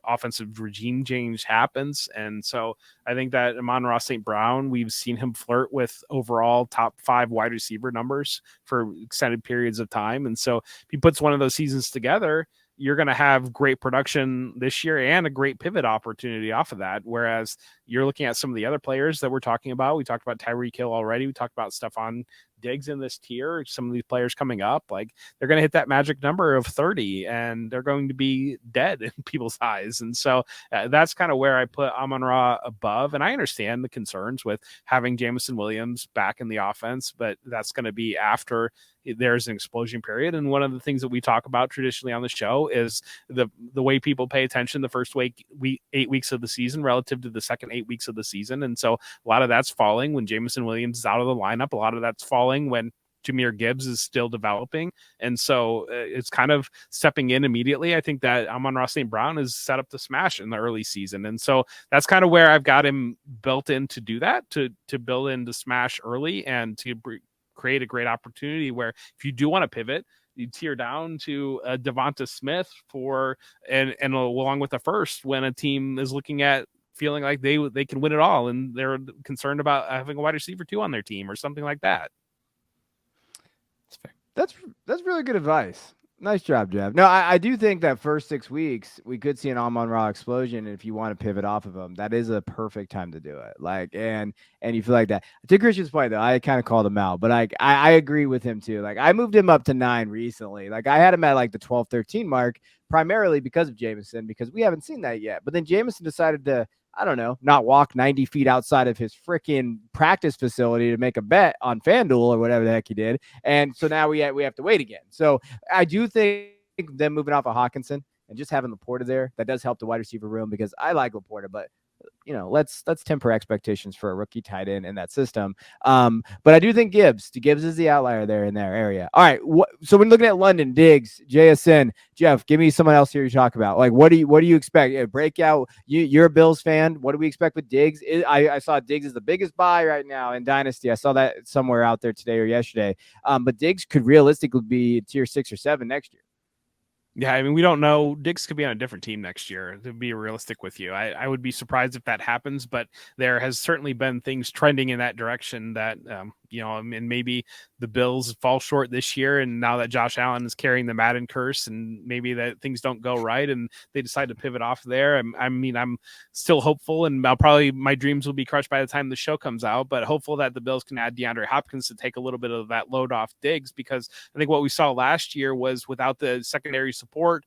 offensive regime change happens, and so I think that Amon-Ra St. Brown, we've seen him flirt with overall top 5 wide receiver numbers for extended periods of time, and so if he puts one of those seasons together, you're going to have great production this year and a great pivot opportunity off of that. Whereas you're looking at some of the other players that we're talking about. We talked about Tyreek Hill already. We talked about Stephon Diggs in this tier. Some of these players coming up, like they're going to hit that magic number of 30 and they're going to be dead in people's eyes. And so that's kind of where I put Amon-Ra above. And I understand the concerns with having Jameson Williams back in the offense, but that's going to be after there's an explosion period. And one of the things that we talk about traditionally on the show is the way people pay attention the first 8 weeks of the season relative to the second 8 weeks of the season. And so a lot of that's falling when Jameson Williams is out of the lineup. A lot of that's falling when Jahmyr Gibbs is still developing. And so it's kind of stepping in immediately. I think that Amon-Ra St. Brown is set up to smash in the early season. And so that's kind of where I've got him built in to do that, to build in to smash early and to create a great opportunity where if you do want to pivot, you tier down to Devonta Smith and along with the first when a team is looking at feeling like they can win it all and they're concerned about having a wide receiver 2 on their team or something like that. That's fair. That's really good advice. Nice job, Jeff. No, I do think that first 6 weeks we could see an Amon-Ra explosion. And if you want to pivot off of him, that is a perfect time to do it. Like, and you feel like that. To Christian's point, though, I kind of called him out, but I agree with him too. Like, I moved him up to 9 recently. Like, I had him at like the 12, 13 mark, primarily because of Jameson, because we haven't seen that yet. But then Jameson decided to, I don't know, not walk 90 feet outside of his freaking practice facility to make a bet on FanDuel or whatever the heck he did. And so now we have to wait again. So I do think them moving off of Hawkinson and just having Laporta there, that does help the wide receiver room because I like Laporta, but let's temper expectations for a rookie tight end in that system. But I do think Gibbs is the outlier there in their area. All right. So when looking at London, Diggs, JSN, Jeff, give me someone else here to talk about. Like, what do you expect? A breakout. You're a Bills fan. What do we expect with Diggs? I saw Diggs is the biggest buy right now in Dynasty. I saw that somewhere out there today or yesterday. But Diggs could realistically be tier 6 or 7 next year. Yeah, I mean, we don't know. Diggs could be on a different team next year, to be realistic with you. I would be surprised if that happens, but there has certainly been things trending in that direction that, and maybe the Bills fall short this year. And now that Josh Allen is carrying the Madden curse and maybe that things don't go right and they decide to pivot off there. I'm still hopeful and my dreams will be crushed by the time the show comes out, but hopeful that the Bills can add DeAndre Hopkins to take a little bit of that load off Diggs, because I think what we saw last year was without the secondary support,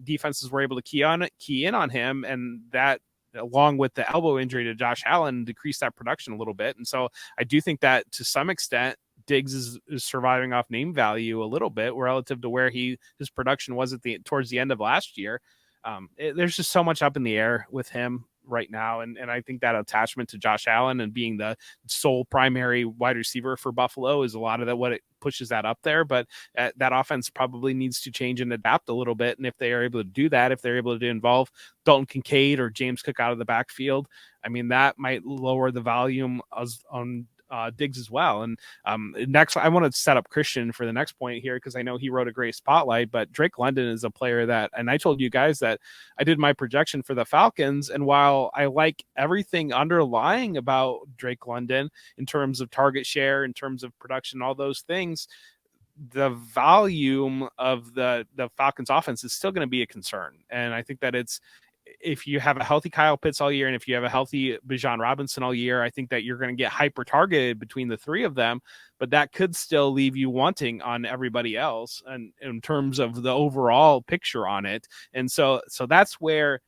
defenses were able to key in on him, and that along with the elbow injury to Josh Allen, decreased that production a little bit. And so I do think that to some extent, Diggs is surviving off name value a little bit relative to where his production was towards the end of last year. There's just so much up in the air with him right now. And I think that attachment to Josh Allen and being the sole primary wide receiver for Buffalo is a lot of what it pushes that up there. But that offense probably needs to change and adapt a little bit. And if they are able to do that, if they're able to involve Dalton Kincaid or James Cook out of the backfield, I mean, that might lower the volume on Diggs as well. And next, I want to set up Christian for the next point here, because I know he wrote a great spotlight, but Drake London is a player that, and I told you guys that I did my projection for the Falcons. And while I like everything underlying about Drake London in terms of target share, in terms of production, all those things, the volume of the Falcons offense is still going to be a concern. And I think that if you have a healthy Kyle Pitts all year, and if you have a healthy Bijan Robinson all year, I think that you're going to get hyper targeted between the three of them, but that could still leave you wanting on everybody else and in terms of the overall picture on it. And so that's where,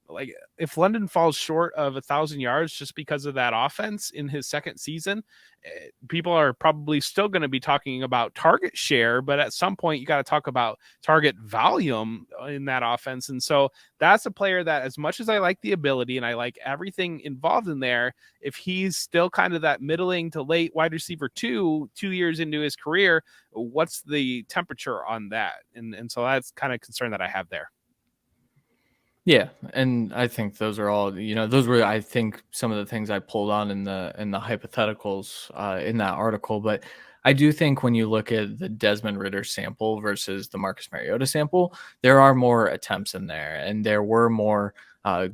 like, if London falls short of 1,000 yards just because of that offense in his second season, people are probably still going to be talking about target share, but at some point you got to talk about target volume in that offense. And so that's a player that, as much as I like the ability and I like everything involved in there, if he's still kind of that middling to late wide receiver 2 years into his career, what's the temperature on that? And so that's kind of concern that I have there. Yeah, and I think those are all, those were, I think, some of the things I pulled on in the hypotheticals in that article. But I do think when you look at the Desmond Ridder sample versus the Marcus Mariota sample, there are more attempts in there, and there were more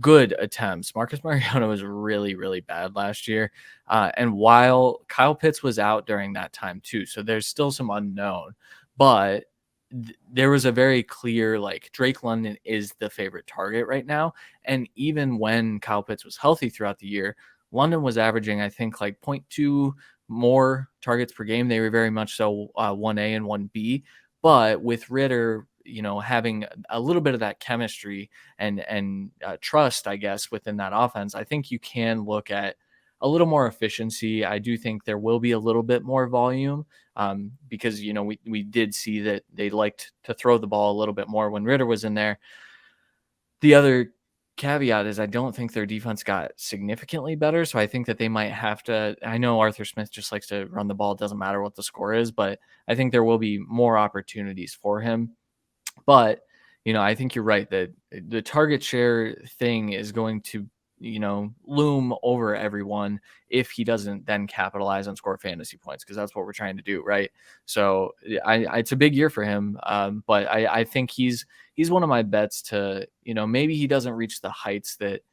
good attempts. Marcus Mariota was really, really bad last year. And while Kyle Pitts was out during that time too, so there's still some unknown, but there was a very clear, like, Drake London is the favorite target right now. And even when Kyle Pitts was healthy throughout the year, London was averaging, I think, like 0.2 more targets per game. They were very much so 1A and 1B. But with Ridder, having a little bit of that chemistry and trust, I guess, within that offense, I think you can look at a little more efficiency. I do think there will be a little bit more volume because, we did see that they liked to throw the ball a little bit more when Ridder was in there. The other caveat is I don't think their defense got significantly better. So I think that they might have to, I know Arthur Smith just likes to run the ball. It doesn't matter what the score is, but I think there will be more opportunities for him. But, I think you're right that the target share thing is going to, loom over everyone if he doesn't then capitalize on score fantasy points, because that's what we're trying to do, right? So it's a big year for him, but I think he's one of my bets to, maybe he doesn't reach the heights that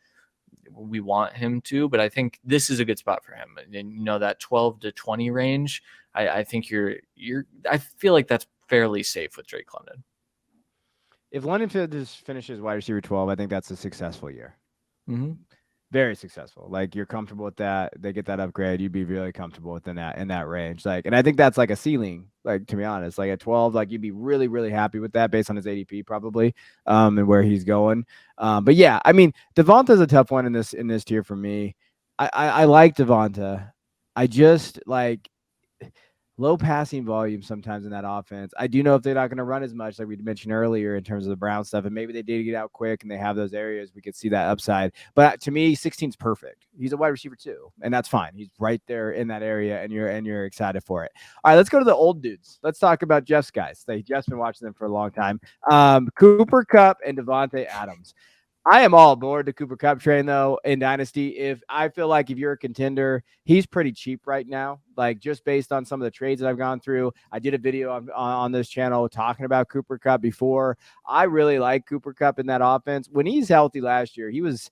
we want him to, but I think this is a good spot for him. And that 12 to 20 range, I think I feel like that's fairly safe with Drake London. If London finishes wide receiver 12, I think that's a successful year. Mm-hmm. Very successful. Like, you're comfortable with that. They get that upgrade. You'd be really comfortable within in that range. Like, and I think that's like a ceiling. Like, to be honest, like at 12, like you'd be really, really happy with that based on his ADP probably, and where he's going. But yeah, I mean, Devonta's a tough one in this tier for me. I like Devonta. I just like low passing volume sometimes in that offense. I do know if they're not going to run as much, like we mentioned earlier, in terms of the Brown stuff, and maybe they did get out quick and they have those areas, we could see that upside. But to me, 16's perfect. He's a wide receiver too, and that's fine. He's right there in that area, and you're excited for it. All right, let's go to the old dudes. Let's talk about Jeff's guys. Jeff's been watching them for a long time. Cooper Kupp and Devontae Adams. I am all aboard the Cooper Kupp train, though, in Dynasty. If you're a contender, he's pretty cheap right now. Like, just based on some of the trades that I've gone through. I did a video on this channel talking about Cooper Kupp before. I really like Cooper Kupp in that offense. When he's healthy last year, he was,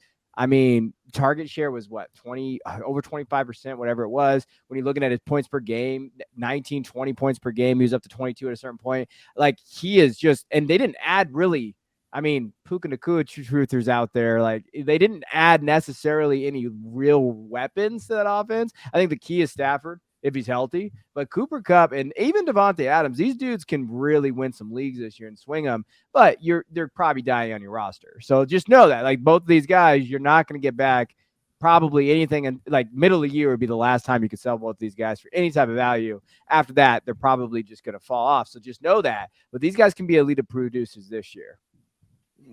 target share was what, over 25%, whatever it was. When you're looking at his points per game, 19, 20 points per game, he was up to 22 at a certain point. Like, he is just, and they didn't add really. Puka Nacua truthers out there, like, they didn't add necessarily any real weapons to that offense. I think the key is Stafford. if he's healthy. But Cooper Kupp and even Devontae Adams, these dudes can really win some leagues this year and swing them. But they're probably dying on your roster. So just know that, like, both of these guys, you're not going to get back probably anything. And like middle of the year would be the last time you could sell both these guys for any type of value. After that, they're probably just going to fall off. So just know that. But these guys can be elite producers this year.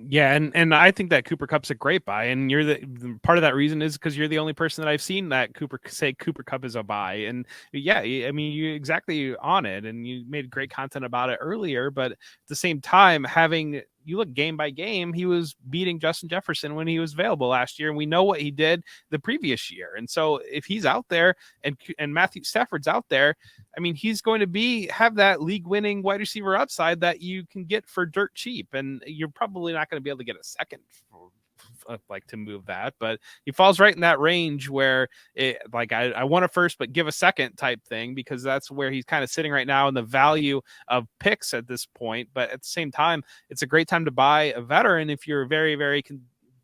Yeah, and I think that Cooper Kupp's a great buy, and you're the part of that reason is because you're the only person that I've seen that Cooper Kupp is a buy, and yeah, I mean you're exactly on it, and you made great content about it earlier, but at the same time, you look game by game, he was beating Justin Jefferson when he was available last year, and we know what he did the previous year, and so if he's out there and Matthew Stafford's out there, I mean, he's going to have that league-winning wide receiver upside that you can get for dirt cheap, and you're probably not going to be able to get a second to move that, but he falls right in that range where I want a first, but give a second type thing, because that's where he's kind of sitting right now in the value of picks at this point. But at the same time, it's a great time to buy a veteran if you're very, very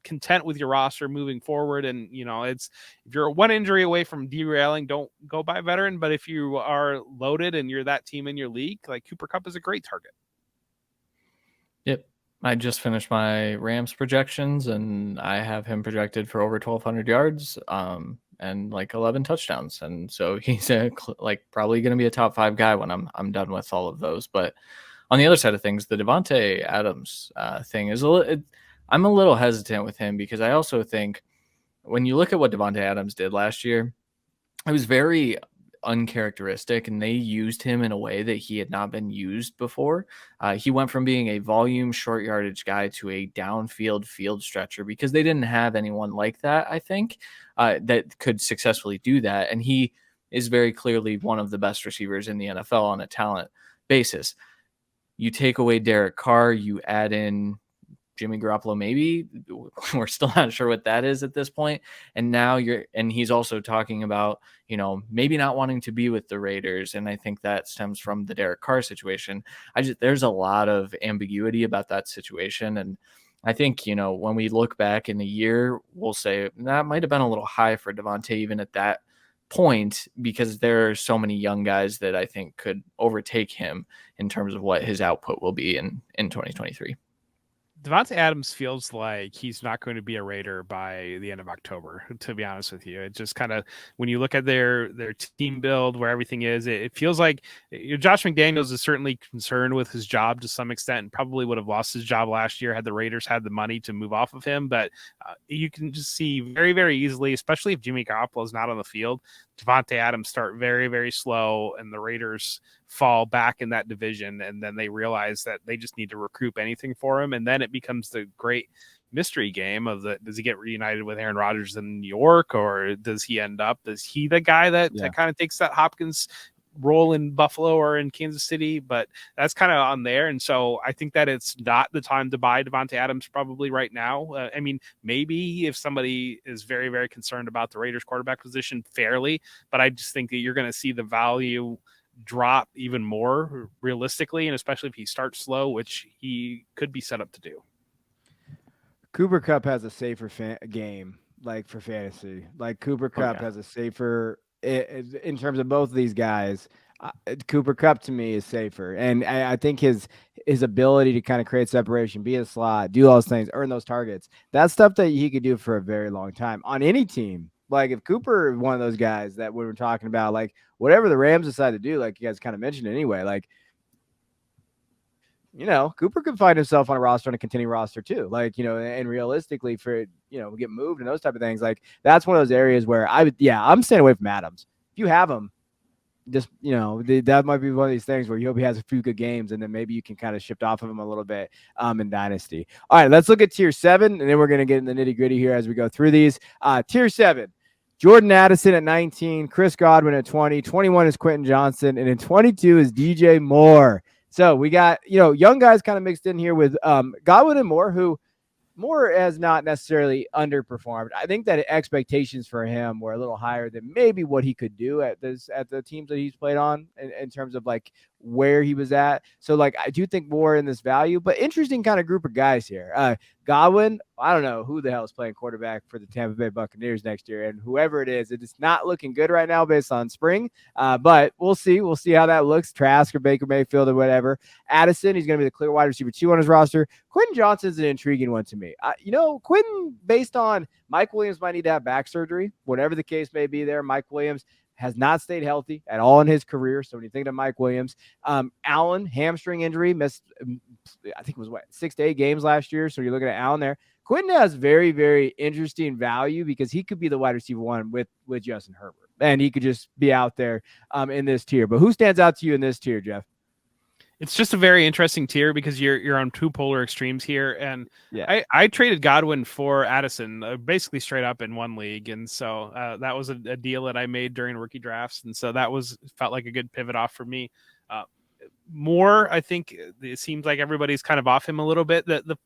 content with your roster moving forward. And if you're one injury away from derailing, don't go buy a veteran. But if you are loaded and you're that team in your league, like, Cooper Kupp is a great target. Yep. I just finished my Rams projections, and I have him projected for over 1,200 yards and like 11 touchdowns. And so he's probably going to be a top 5 guy when I'm done with all of those. But on the other side of things, the Devontae Adams thing is I'm a little hesitant with him, because I also think when you look at what Devontae Adams did last year, it was very uncharacteristic, and they used him in a way that he had not been used before. He went from being a volume short yardage guy to a downfield field stretcher, because they didn't have anyone like that, I think, that could successfully do that. And he is very clearly one of the best receivers in the NFL on a talent basis. You take away Derek Carr, you add in Jimmy Garoppolo, maybe. We're still not sure what that is at this point. And now he's also talking about, maybe not wanting to be with the Raiders. And I think that stems from the Derek Carr situation. There's a lot of ambiguity about that situation. And I think, when we look back in a year, we'll say that might have been a little high for Devontae even at that point, because there are so many young guys that I think could overtake him in terms of what his output will be in 2023. Devontae Adams feels like he's not going to be a Raider by the end of October, to be honest with you. It just kind of, when you look at their team build, where everything is, it feels like Josh McDaniels is certainly concerned with his job to some extent, and probably would have lost his job last year had the Raiders had the money to move off of him. But you can just see very, very easily, especially if Jimmy Garoppolo is not on the field, Devontae Adams start very, very slow, and the Raiders fall back in that division, and then they realize that they just need to recoup anything for him, and then it becomes the great mystery game of does he get reunited with Aaron Rodgers in New York, or is he the guy that kind of takes that Hopkins role in Buffalo or in Kansas City? But that's kind of on there. And so I think that it's not the time to buy Devontae Adams probably right now. I mean, maybe if somebody is very, very concerned about the Raiders quarterback position, fairly, but I just think that you're going to see the value drop even more realistically, and especially if he starts slow, which he could be set up to do. Cooper Kupp has a safer game, like for fantasy. Like Cooper Kupp has a safer, in terms of both of these guys. Cooper Kupp to me is safer, and I think his ability to kind of create separation, be a slot, do all those things, earn those targets, that's stuff that he could do for a very long time on any team. Like if Cooper is one of those guys that we were talking about, like whatever the Rams decide to do, like you guys kind of mentioned anyway, like, Cooper could find himself on a roster, on a continuing roster too. Like, and realistically for, get moved and those type of things. Like that's one of those areas where I'm staying away from Adams. If you have him, just, that might be one of these things where you hope he has a few good games, and then maybe you can kind of shift off of him a little bit in Dynasty. All right, let's look at tier 7, and then we're going to get in the nitty gritty here as we go through these. Tier 7. Jordan Addison at 19, Chris Godwin at 20, 21 is Quentin Johnson, and in 22 is DJ Moore. So we got, young guys kind of mixed in here with Godwin and Moore, who Moore has not necessarily underperformed. I think that expectations for him were a little higher than maybe what he could do at the teams that he's played on in terms of like where he was at. So like I do think more in this value, but interesting kind of group of guys here. Godwin, I don't know who the hell is playing quarterback for the Tampa Bay Buccaneers next year, and whoever it is not looking good right now based on spring. But we'll see. We'll see how that looks. Trask or Baker Mayfield or whatever. Addison, he's going to be the clear wide receiver 2 on his roster. Quentin Johnson's an intriguing one to me. Quentin, based on Mike Williams might need to have back surgery, whatever the case may be there. Mike Williams has not stayed healthy at all in his career. So when you think of Mike Williams, Allen, hamstring injury, missed, I think it was 6 to 8 games last year. So you're looking at Allen there. Quentin has very, very interesting value because he could be the wide receiver 1 with Justin Herbert. And he could just be out there in this tier. But who stands out to you in this tier, Jeff? It's just a very interesting tier because you're on 2 polar extremes here, and yeah. I traded Godwin for Addison basically straight up in one league, and so that was a deal that I made during rookie drafts, and so that felt like a good pivot off for me. Moore, I think it seems like everybody's kind of off him a little bit. The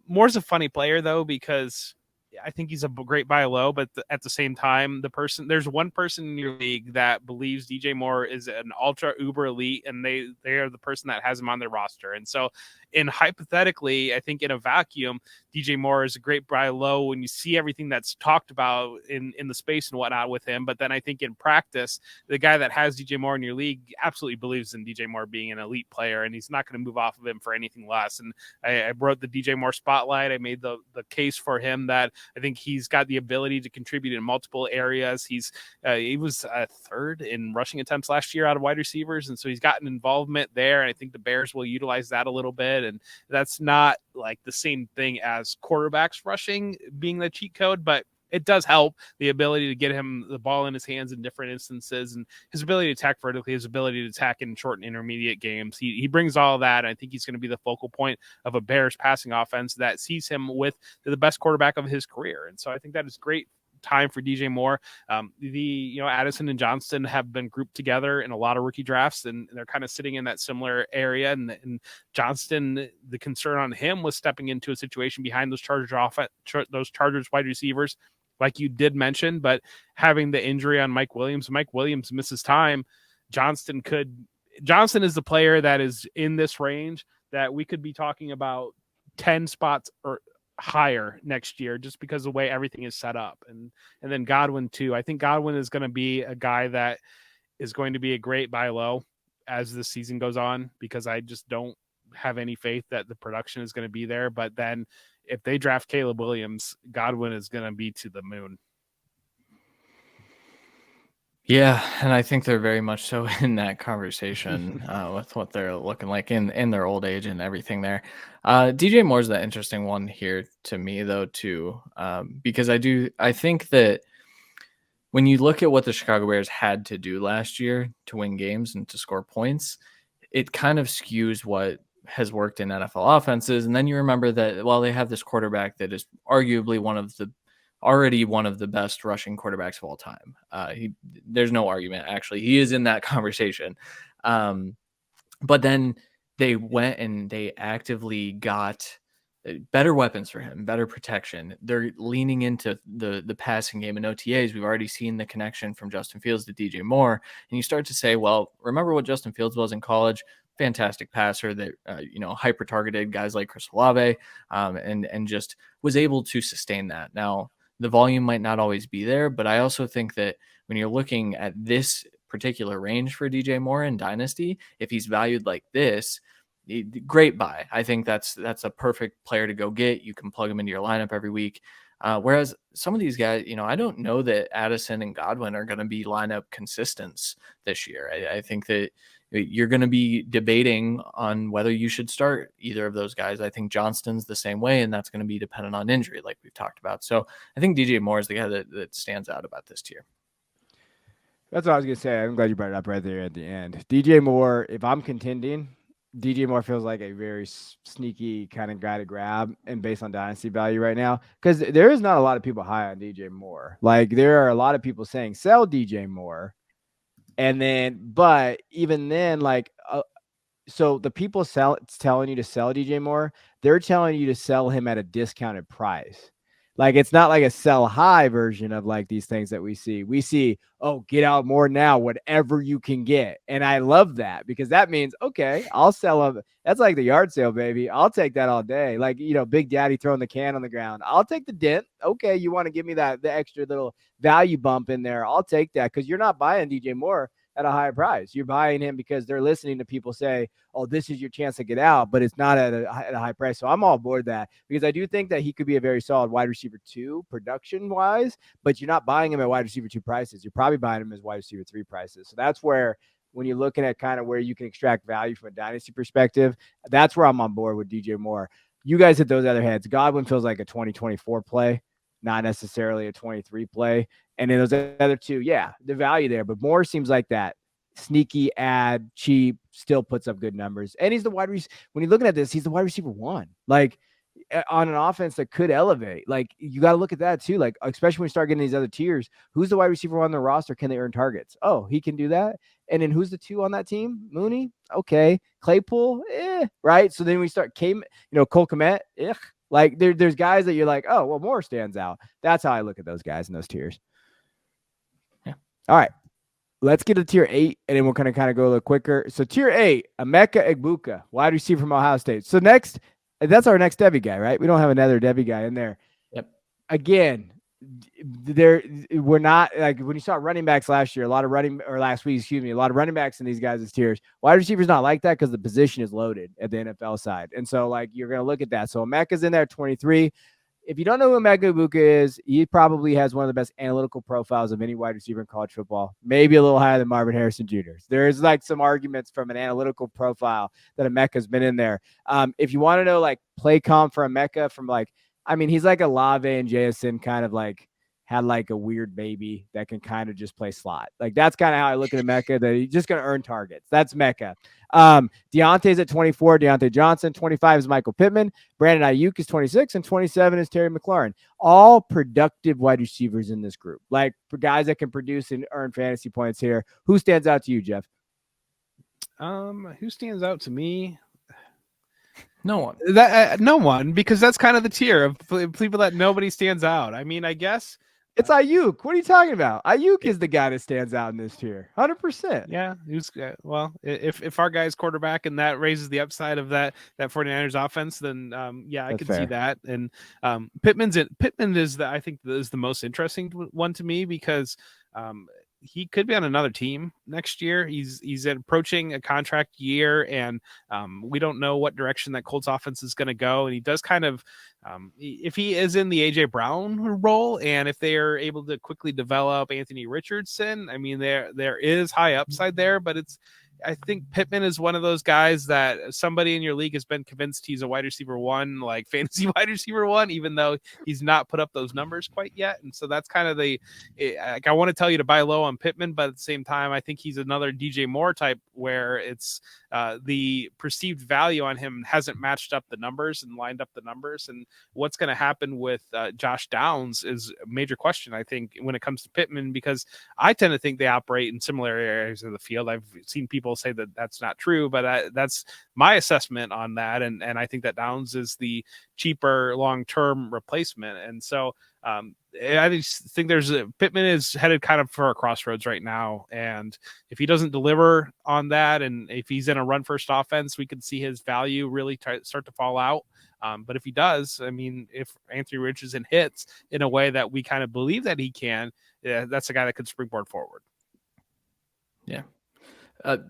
Moore's a funny player though because I think he's a great buy low, but at the same time, there's one person in your league that believes DJ Moore is an ultra uber elite, and they are the person that has him on their roster. And so, hypothetically, I think in a vacuum, DJ Moore is a great buy low when you see everything that's talked about in the space and whatnot with him. But then I think in practice, the guy that has DJ Moore in your league absolutely believes in DJ Moore being an elite player, and he's not going to move off of him for anything less. And I wrote the DJ Moore spotlight. I made the case for him that I think he's got the ability to contribute in multiple areas. He was third in rushing attempts last year out of wide receivers, and so he's gotten involvement there. And I think the Bears will utilize that a little bit. And that's not like the same thing as quarterbacks rushing being the cheat code, but it does help the ability to get him the ball in his hands in different instances, and his ability to attack vertically, his ability to attack in short and intermediate games. He brings all of that. And I think he's going to be the focal point of a Bears passing offense that sees him with the best quarterback of his career. And so I think that is great time for DJ Moore. Addison and Johnston have been grouped together in a lot of rookie drafts, and they're kind of sitting in that similar area. And Johnston, the concern on him was stepping into a situation behind those Chargers wide receivers, like you did mention, but having the injury on Mike Williams misses time. Johnston is the player that is in this range that we could be talking about 10 spots or higher next year just because of the way everything is set up. And then Godwin too. I think Godwin is going to be a guy that is going to be a great buy low as the season goes on, because I just don't have any faith that the production is going to be there. But then if they draft Caleb Williams, Godwin is going to be to the moon. Yeah, and I think they're very much so in that conversation with what they're looking like in their old age and everything there. DJ Moore's the interesting one here to me, though, too, because I think that when you look at what the Chicago Bears had to do last year to win games and to score points, it kind of skews what has worked in NFL offenses. And then you remember that while they have this quarterback that is arguably already one of the best rushing quarterbacks of all time. There's no argument, actually. He is in that conversation. But then they went and they actively got better weapons for him, better protection. They're leaning into the passing game and OTAs. We've already seen the connection from Justin Fields to DJ Moore. And you start to say, well, remember what Justin Fields was in college? Fantastic passer that, hyper targeted guys like Chris Olave, and just was able to sustain that. Now, the volume might not always be there, but I also think that when you're looking at this particular range for DJ Moore in Dynasty, if he's valued like this, great buy. I think that's a perfect player to go get. You can plug him into your lineup every week. Whereas some of these guys, I don't know that Addison and Godwin are going to be lineup consistents this year. I think that you're going to be debating on whether you should start either of those guys. I think Johnston's the same way, and that's going to be dependent on injury, like we've talked about. So I think DJ Moore is the guy that stands out about this tier. That's what I was going to say. I'm glad you brought it up right there at the end. DJ Moore, if I'm contending, DJ Moore feels like a very sneaky kind of guy to grab, and based on dynasty value right now, because there is not a lot of people high on DJ Moore. Like, there are a lot of people saying sell DJ Moore. But even then, so the people telling you to sell DJ Moore, they're telling you to sell him at a discounted price. Like, it's not like a sell high version of like these things that we see. We see, oh, get out more now, whatever you can get. And I love that because that means, okay, I'll sell them. That's like the yard sale, baby. I'll take that all day. Like, Big Daddy throwing the can on the ground. I'll take the dent. Okay, you want to give me the extra little value bump in there. I'll take that because you're not buying DJ Moore at a high price. You're buying him because they're listening to people say, oh, this is your chance to get out, but it's not at a high price. So I'm all aboard that because I do think that he could be a very solid wide receiver 2 production wise, but you're not buying him at wide receiver 2 prices. You're probably buying him as wide receiver 3 prices. So that's where, when you're looking at kind of where you can extract value from a dynasty perspective, that's where I'm on board with DJ Moore. You guys hit those other heads. Godwin feels like a 2024 play, not necessarily a 23 play. And then those other two, yeah, the value there. But Moore seems like that sneaky ad, cheap, still puts up good numbers. And he's the wide receiver. When you're looking at this, he's the wide receiver 1. Like, on an offense that could elevate. Like, you got to look at that too. Like, especially when you start getting these other tiers, who's the wide receiver on the roster? Can they earn targets? Oh, he can do that. And then who's the 2 on that team? Mooney. Okay. Claypool. Right. So then we start Cole Komet. Like, there's guys that you're like, oh, well, Moore stands out. That's how I look at those guys in those tiers. Yeah. All right. Let's get to tier 8, and then we'll kind of go a little quicker. So tier 8, Emeka Egbuka, wide receiver from Ohio State. So next, that's our next Debbie guy, right? We don't have another Debbie guy in there. Yep. Again, we're not like when you saw running backs last week, a lot of running backs in these guys' tiers. Wide receivers not like that because the position is loaded at the NFL side. And so, like, you're going to look at that. So Emeka's in there at 23. If you don't know who Emeka Egbuka is, he probably has one of the best analytical profiles of any wide receiver in college football, maybe a little higher than Marvin Harrison Jr. There's like some arguments from an analytical profile that Emeka's been in there. If you want to know like play comp for Emeka from he's like a Lave and JSN kind of like had like a weird baby that can kind of just play slot. Like, that's kind of how I look at Emeka, that he's just going to earn targets. That's Mecca. Deontay's at 24, Deontay Johnson. 25 is Michael Pittman. Brandon Ayuk is 26, and 27 is Terry McLaurin. All productive wide receivers in this group. Like, for guys that can produce and earn fantasy points here. Who stands out to you, Jeff? Who stands out to me? No one. No one, because that's kind of the tier of people that nobody stands out. I mean, I guess it's Ayuk. What are you talking about? Ayuk is the guy that stands out in this tier. 100%. Yeah. If our guy's quarterback and that raises the upside of that 49ers offense, then I could see that. And Pittman is I think is the most interesting one to me because he could be on another team next year. He's approaching a contract year, and we don't know what direction that Colts offense is going to go. And he does kind of, if he is in the AJ Brown role, and if they are able to quickly develop Anthony Richardson, I mean, there is high upside there, but I think Pittman is one of those guys that somebody in your league has been convinced he's a wide receiver 1, like fantasy wide receiver 1, even though he's not put up those numbers quite yet. And so that's kind of I want to tell you to buy low on Pittman, but at the same time, I think he's another DJ Moore type where it's the perceived value on him hasn't matched up the numbers and lined up the numbers. And what's going to happen with Josh Downs is a major question, I think, when it comes to Pittman, because I tend to think they operate in similar areas of the field. I've seen people say that that's not true, but that's my assessment on that. And I think that Downs is the cheaper long-term replacement. And so I just think Pittman is headed kind of for a crossroads right now. And if he doesn't deliver on that, and if he's in a run first offense, we could see his value really start to fall out. But if he does, I mean, if Anthony Richardson hits in a way that we kind of believe that he can, that's a guy that could springboard forward. Yeah.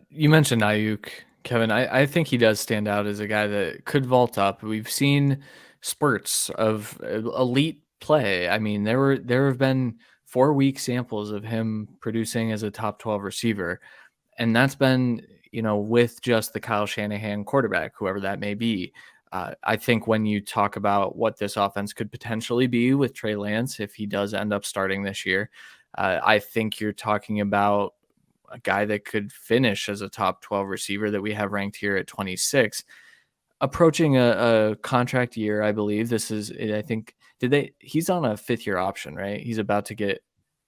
You mentioned Ayuk, Kevin. I think he does stand out as a guy that could vault up. We've seen spurts of elite play. I mean, there have been 4-week samples of him producing as a top 12 receiver, and that's been, with just the Kyle Shanahan quarterback, whoever that may be. I think when you talk about what this offense could potentially be with Trey Lance, if he does end up starting this year, I think you're talking about a guy that could finish as a top 12 receiver that we have ranked here at 26, approaching a contract year. I believe this is, I think, he's on a 5th-year option, right? He's about to get,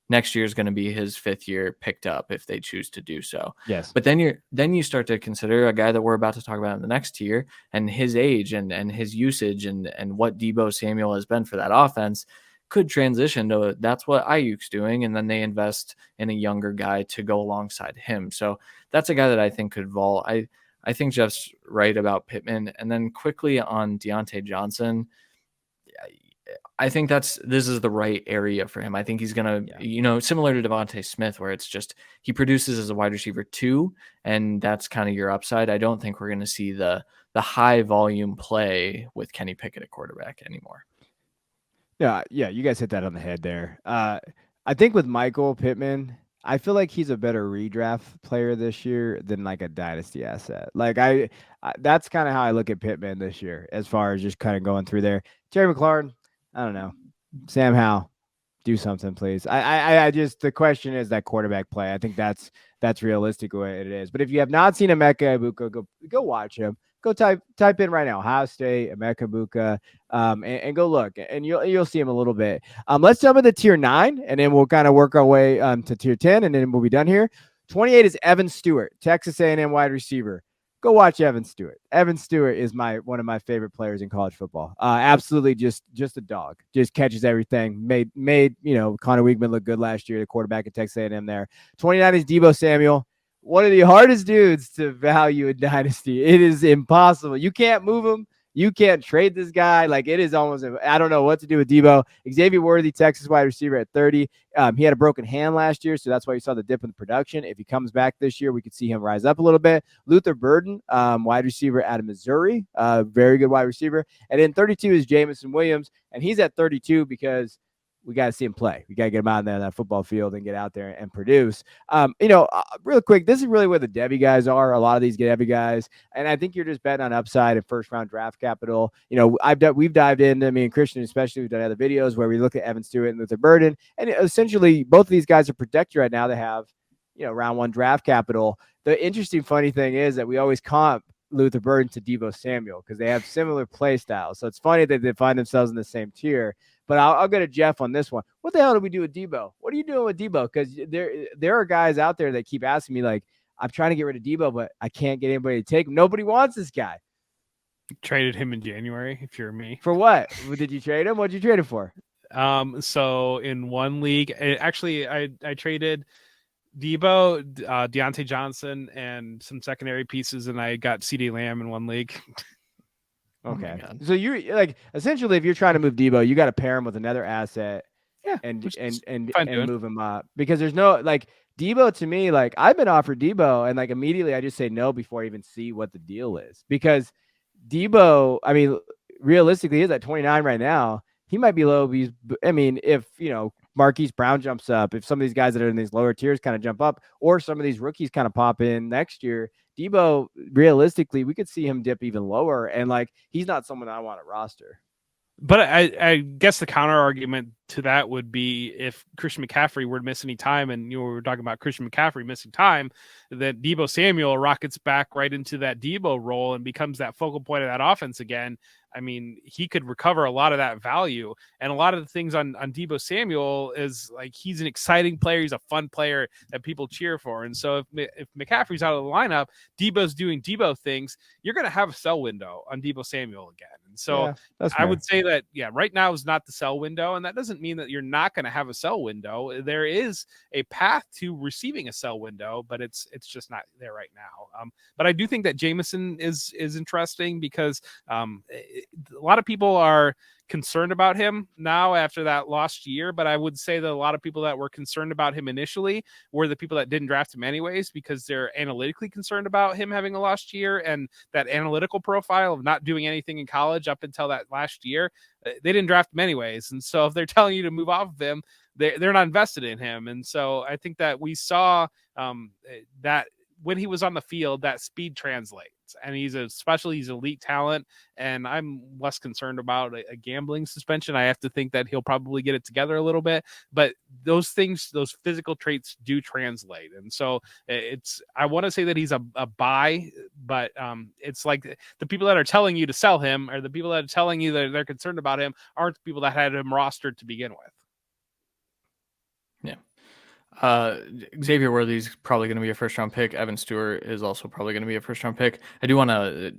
next year is going to be his 5th year picked up if they choose to do so. Yes. But then you start to consider a guy that we're about to talk about in the next tier and his age and his usage and what Deebo Samuel has been for that offense. could transition to that's what Ayuk's doing, and then they invest in a younger guy to go alongside him. So that's a guy that I think could vault. I think Jeff's right about Pittman. And then quickly on Deontay Johnson, I think this is the right area for him. I think he's going to, similar to Devontae Smith, where it's just he produces as a wide receiver 2, and that's kind of your upside. I don't think we're going to see the high volume play with Kenny Pickett at quarterback anymore. Yeah, you guys hit that on the head there. I think with Michael Pittman, I feel like he's a better redraft player this year than like a dynasty asset. Like I that's kind of how I look at Pittman this year, as far as just kind of going through there. Terry McLaurin, I don't know. Sam Howell, do something, please. I just, the question is that quarterback play. I think that's realistic what it is. But if you have not seen Emeka Egbuka, go watch him. Go type in right now, Ohio State, Emeka Egbuka, and go look, and you'll see him a little bit. Let's jump into tier 9, and then we'll kind of work our way to tier 10, and then we'll be done here. 28 is Evan Stewart, Texas A&M wide receiver. Go watch Evan Stewart. Evan Stewart is one of my favorite players in college football. Absolutely just a dog. Just catches everything. Made Connor Weigman look good last year, the quarterback at Texas A&M there. 29 is Deebo Samuel. One of the hardest dudes to value in Dynasty. It is impossible. You can't move him. You can't trade this guy. Like, it is almost, I don't know what to do with Deebo. Xavier Worthy, Texas wide receiver at 30. He had a broken hand last year, so that's why you saw the dip in the production. If he comes back this year, we could see him rise up a little bit. Luther Burden, wide receiver out of Missouri, very good wide receiver. And then 32 is Jamison Williams, and he's at 32 because we got to see him play. We got to get him out there on that football field and get out there and produce. Real quick, this is really where the Devy guys are. A lot of these Devy guys, and I think you're just betting on upside and first round draft capital. We've dived into, me and Christian especially, we've done other videos where we look at Evan Stewart and Luther Burden, and essentially both of these guys are protected right now. They have, round 1 draft capital. The interesting, funny thing is that we always comp Luther Burden to Deebo Samuel because they have similar play styles. So it's funny that they find themselves in the same tier. But I'll go to Jeff on this one. What the hell do we do with Deebo? What are you doing with Deebo? Because there are guys out there that keep asking me, like, I'm trying to get rid of Deebo, but I can't get anybody to take him. Nobody wants this guy. Traded him in January, if you're me. For what? Did you trade him? What did you trade him for? So in one league, actually, I traded Deebo, Deontay Johnson, and some secondary pieces, and I got CD Lamb in one league. Okay. So you're like, essentially, if you're trying to move Deebo, you got to pair him with another asset, and move him up, because there's no, like, Deebo to me, like, I've been offered Deebo, and like immediately I just say no before I even see what the deal is, because Deebo, I mean, realistically, he's at 29 right now. He might be low. If Marquise Brown jumps up, if some of these guys that are in these lower tiers kind of jump up, or some of these rookies kind of pop in next year, Deebo, realistically, we could see him dip even lower. And like, he's not someone I want to roster. But I guess the counter argument to that would be if Christian McCaffrey were to miss any time, and we were talking about Christian McCaffrey missing time, that Deebo Samuel rockets back right into that Deebo role and becomes that focal point of that offense again. I mean, he could recover a lot of that value. And a lot of the things on Deebo Samuel is like, he's an exciting player. He's a fun player that people cheer for. And so if McCaffrey's out of the lineup, Deebo's doing Deebo things, you're going to have a sell window on Deebo Samuel again. And so I would say that, right now is not the sell window. And that doesn't mean that you're not going to have a sell window. There is a path to receiving a sell window, but it's just not there right now. But I do think that Jamison is interesting because a lot of people are concerned about him now after that lost year, but I would say that a lot of people that were concerned about him initially were the people that didn't draft him anyways, because they're analytically concerned about him having a lost year, and that analytical profile of not doing anything in college up until that last year, they didn't draft him anyways. And so if they're telling you to move off of him, they're not invested in him. And so I think that we saw that when he was on the field, that speed translates, and he's elite talent. And I'm less concerned about a gambling suspension. I have to think that he'll probably get it together a little bit, but those physical traits do translate. And so I want to say that he's a buy, but it's like the people that are telling you to sell him, or the people that are telling you that they're concerned about him, aren't the people that had him rostered to begin with. Yeah. Xavier Worthy's probably going to be a first round pick. Evan Stewart is also probably going to be a first round pick. I do want to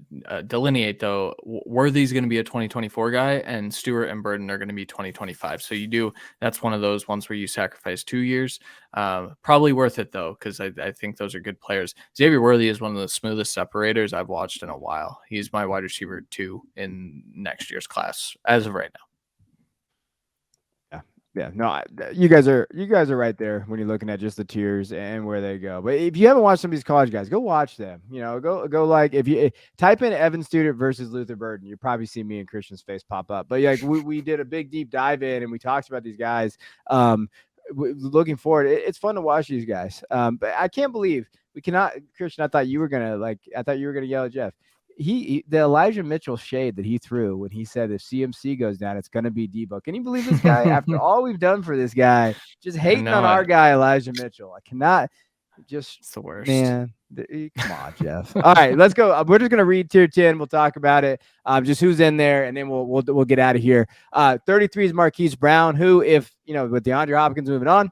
delineate though, Worthy's going to be a 2024 guy and Stewart and Burden are going to be 2025. So that's one of those ones where you sacrifice 2 years. Probably worth it though, because I think those are good players. Xavier Worthy is one of the smoothest separators I've watched in a while. He's my wide receiver 2 in next year's class as of right now. Yeah, no, you guys are right there when you're looking at just the tiers and where they go. But if you haven't watched some of these college guys, go watch them. Go like if you type in Evan Student versus Luther Burden, you probably see me and Christian's face pop up. But yeah, we did a big deep dive in and we talked about these guys. Looking forward, it's fun to watch these guys. But I can't believe we cannot, Christian. I thought you were gonna yell at Jeff. The Elijah Mitchell shade that he threw when he said if CMC goes down, it's going to be Debo. Can you believe this guy? After all we've done for this guy, just hating on our guy, Elijah Mitchell. I cannot it's the worst. Man, come on, Jeff. All right, let's go. We're just going to read tier 10. We'll talk about it. Just who's in there, and then we'll get out of here. 33 is Marquise Brown, who, if, with DeAndre Hopkins moving on,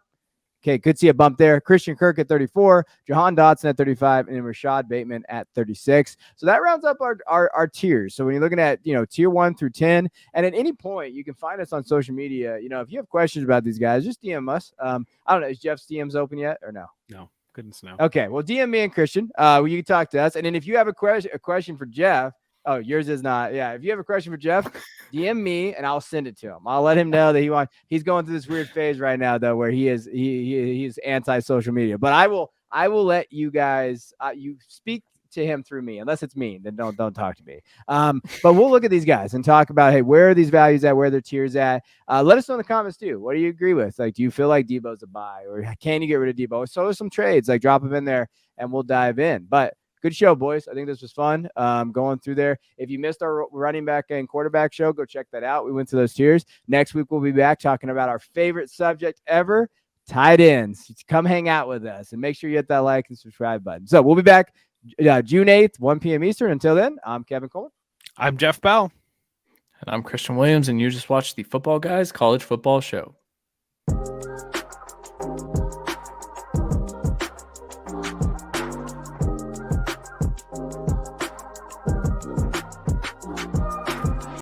okay, could see a bump there. Christian Kirk at 34, Jahan Dotson at 35, and then Rashad Bateman at 36. So that rounds up our tiers. So when you're looking at, tier 1 through 10, and at any point, you can find us on social media. If you have questions about these guys, just DM us. I don't know, is Jeff's DMs open yet or no? No, goodness no. Okay, well, DM me and Christian. You can talk to us. And then if you have a question for Jeff, oh, yours is not. Yeah, if you have a question for Jeff, DM me and I'll send it to him. I'll let him know that he's going through this weird phase right now though, where he's anti-social media. But I will let you guys you speak to him through me. Unless it's mean, then don't talk to me. But we'll look at these guys and talk about, hey, where are these values at, where are their tiers at? Let us know in the comments too. What do you agree with? Like, do you feel like Debo's a buy, or can you get rid of Debo? So there's some trades, like drop them in there and we'll dive in. But good show, boys. I think this was fun going through there. If you missed our running back and quarterback show, go check that out. We went through those tiers. Next week, we'll be back talking about our favorite subject ever, tight ends. Come hang out with us and make sure you hit that like and subscribe button. So we'll be back June 8th, 1 p.m. Eastern. Until then, I'm Kevin Coleman. I'm Jeff Bell. And I'm Christian Williams, and you just watched the Football Guys College Football Show.